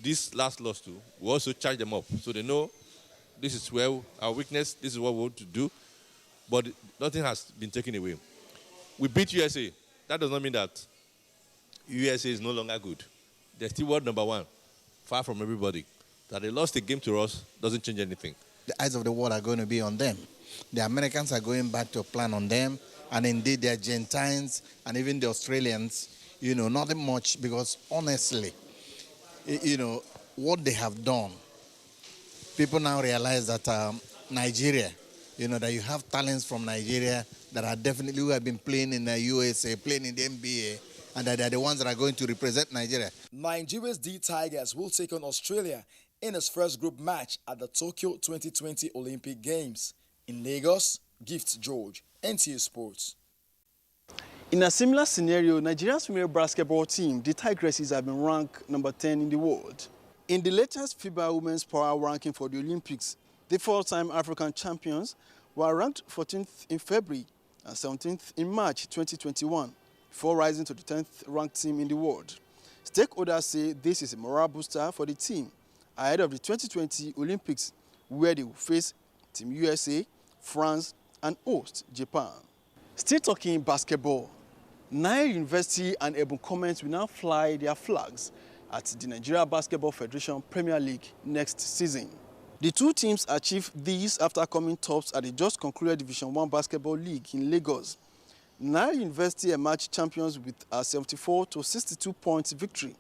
this last loss too will also charge them up. So they know this is where our weakness, this is what we want to do. but nothing has been taken away. We beat USA. That does not mean that USA is no longer good. They're still world number one, far from everybody. That they lost a game to us doesn't change anything. The eyes of the world are going to be on them. The Americans are going back to a plan on them, and indeed the Argentines and even the Australians, nothing much, because honestly, what they have done, people now realize that Nigeria, that you have talents from Nigeria that are definitely who have been playing in the USA, playing in the NBA, and that they're the ones that are going to represent Nigeria. Nigeria's D Tigers will take on Australia in its first group match at the Tokyo 2020 Olympic Games. In Lagos, Gift George, NTA Sports. In a similar scenario, Nigeria's female basketball team, the Tigresses, have been ranked number 10 in the world. In the latest FIBA Women's Power Ranking for the Olympics, the four-time African champions were ranked 14th in February and 17th in March 2021, before rising to the 10th ranked team in the world. Stakeholders say this is a morale booster for the team ahead of the 2020 Olympics, where they will face Team USA, France, and host Japan. Still talking basketball, Nile University and Ebon Comets will now fly their flags at the Nigeria Basketball Federation Premier League next season. The two teams achieved this after coming tops at the just concluded Division 1 Basketball League in Lagos. Nile University emerged champions with a 74-62 points victory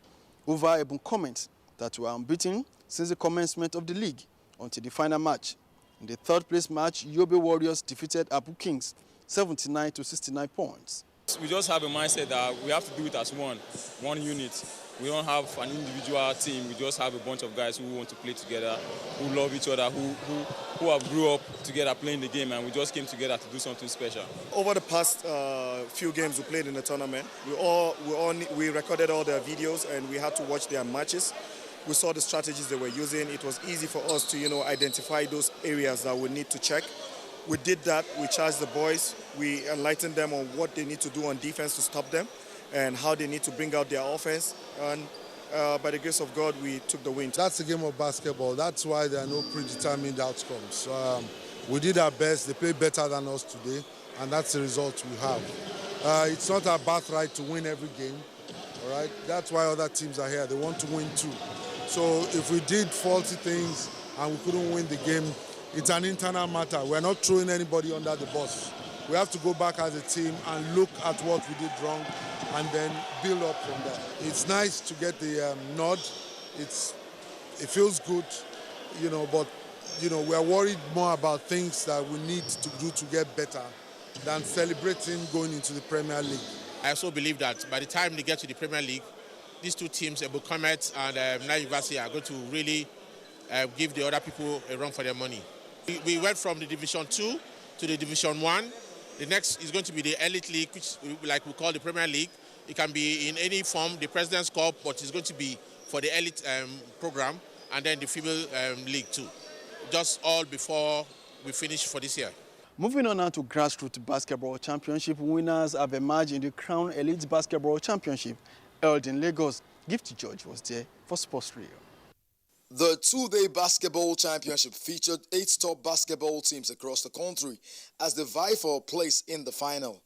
over Ebon Comets that were unbeaten since the commencement of the league until the final match. In the third place match, Yobe Warriors defeated Abu Kings 79-69 points. We just have a mindset that we have to do it as one unit. We don't have an individual team. We just have a bunch of guys who want to play together, who love each other, who have grew up together playing the game, and we just came together to do something special. Over the past few games we played in the tournament, we recorded all their videos and we had to watch their matches. We saw the strategies they were using. It was easy for us to, identify those areas that we need to check. We did that. We charged the boys. We enlightened them on what they need to do on defense to stop them and how they need to bring out their offense. And by the grace of God, we took the win. That's a game of basketball. That's why there are no predetermined outcomes. We did our best. They played better than us today, and that's the result we have. It's not our birthright to win every game, all right? That's why other teams are here. They want to win too. So if we did faulty things and we couldn't win the game, it's an internal matter. We're not throwing anybody under the bus. We have to go back as a team and look at what we did wrong and then build up from there. It's nice to get the nod. It feels good, but we're worried more about things that we need to do to get better than celebrating going into the Premier League. I also believe that by the time they get to the Premier League, these two teams, Ebon Comets and Nile University, are going to really give the other people a run for their money. We went from the Division 2 to the Division 1. The next is going to be the Elite League, which like we call the Premier League. It can be in any form, the President's Cup, but it's going to be for the elite program, and then the Female League too. Just all before we finish for this year. Moving on now to Grassroots Basketball Championship, winners have emerged in the Crown Elite Basketball Championship held in Lagos. Gift George was there for Sports Reel. The two-day basketball championship featured 8 top basketball teams across the country as they vie for a place in the final.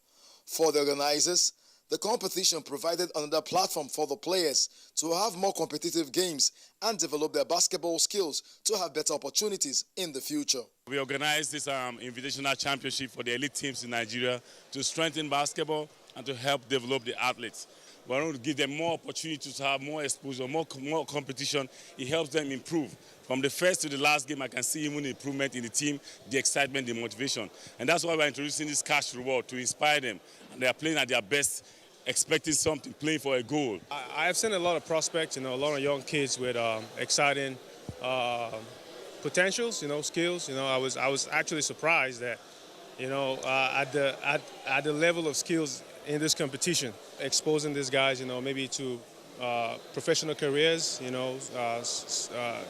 For the organizers, the competition provided another platform for the players to have more competitive games and develop their basketball skills to have better opportunities in the future. We organized this invitational championship for the elite teams in Nigeria to strengthen basketball and to help develop the athletes. We want to give them more opportunities to have more exposure, more competition. It helps them improve. From the first to the last game, I can see even improvement in the team, the excitement, the motivation. And that's why we're introducing this cash reward to inspire them. And they are playing at their best, expecting something, playing for a goal. I have seen a lot of prospects, a lot of young kids with exciting potentials, skills. I was actually surprised that, at the level of skills in this competition, exposing these guys, maybe to professional careers,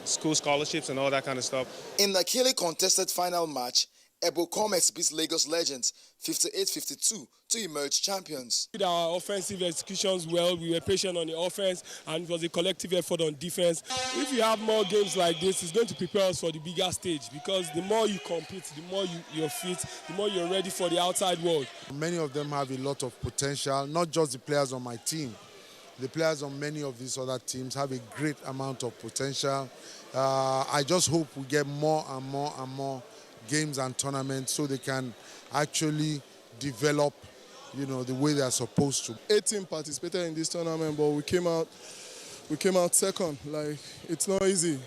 school scholarships and all that kind of stuff. In the keenly contested final match, Ebo Comets beat Lagos Legends 58-52 to emerge champions. We did our offensive executions well. We were patient on the offense, and it was a collective effort on defense. If you have more games like this, it's going to prepare us for the bigger stage, because the more you compete, the more you're fit, the more you're ready for the outside world. Many of them have a lot of potential, not just the players on my team. The players on many of these other teams have a great amount of potential. I just hope we get more and more and more games and tournaments so they can actually develop, the way they are supposed to. 8 teams participated in this tournament, but we came out second. Like, it's not easy.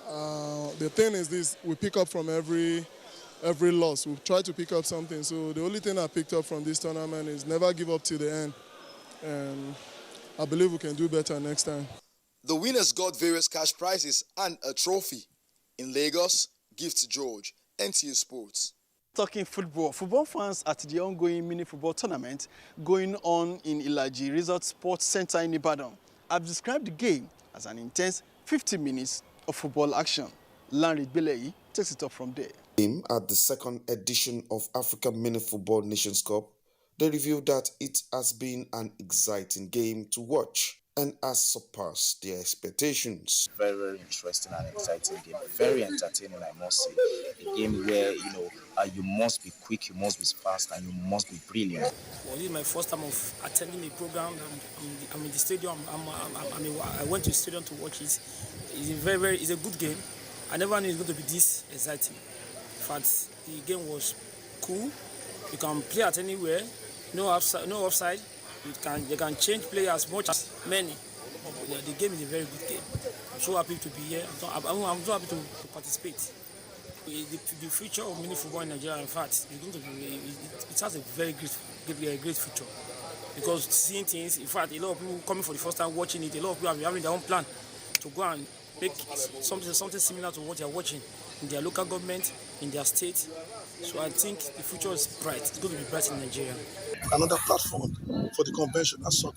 The thing is this: we pick up from every loss. We try to pick up something. So the only thing I picked up from this tournament is never give up till the end, and I believe we can do better next time. The winners got various cash prizes and a trophy. In Lagos, Gifts George, NTA Sports. Talking football fans at the ongoing mini football tournament going on in Ilaji Resort Sports Center in Ibadan have described the game as an intense 50 minutes of football action. Lanre Belei takes it up from there. At the second edition of Africa Mini Football Nations Cup, they revealed that it has been an exciting game to watch and has surpassed their expectations. Very, very interesting and exciting game. Very entertaining, I must say. A game where, you must be quick, you must be fast, and you must be brilliant. Well, this is my first time of attending a program. I'm in the stadium. I went to the stadium to watch it. It's a good game. I never knew it was going to be this exciting. In fact, the game was cool. You can play at anywhere. No offside. They can change players as much as many. The game is a very good game. I'm so happy to be here. I'm so happy to participate. The future of mini football in Nigeria, in fact, it has a very great future. Because seeing things, in fact, a lot of people coming for the first time watching it, a lot of people are having their own plan to go and make something similar to what they are watching in their local government, in their state. So I think the future is bright. It's going to be bright in Nigeria. Another platform for the conventional soccer.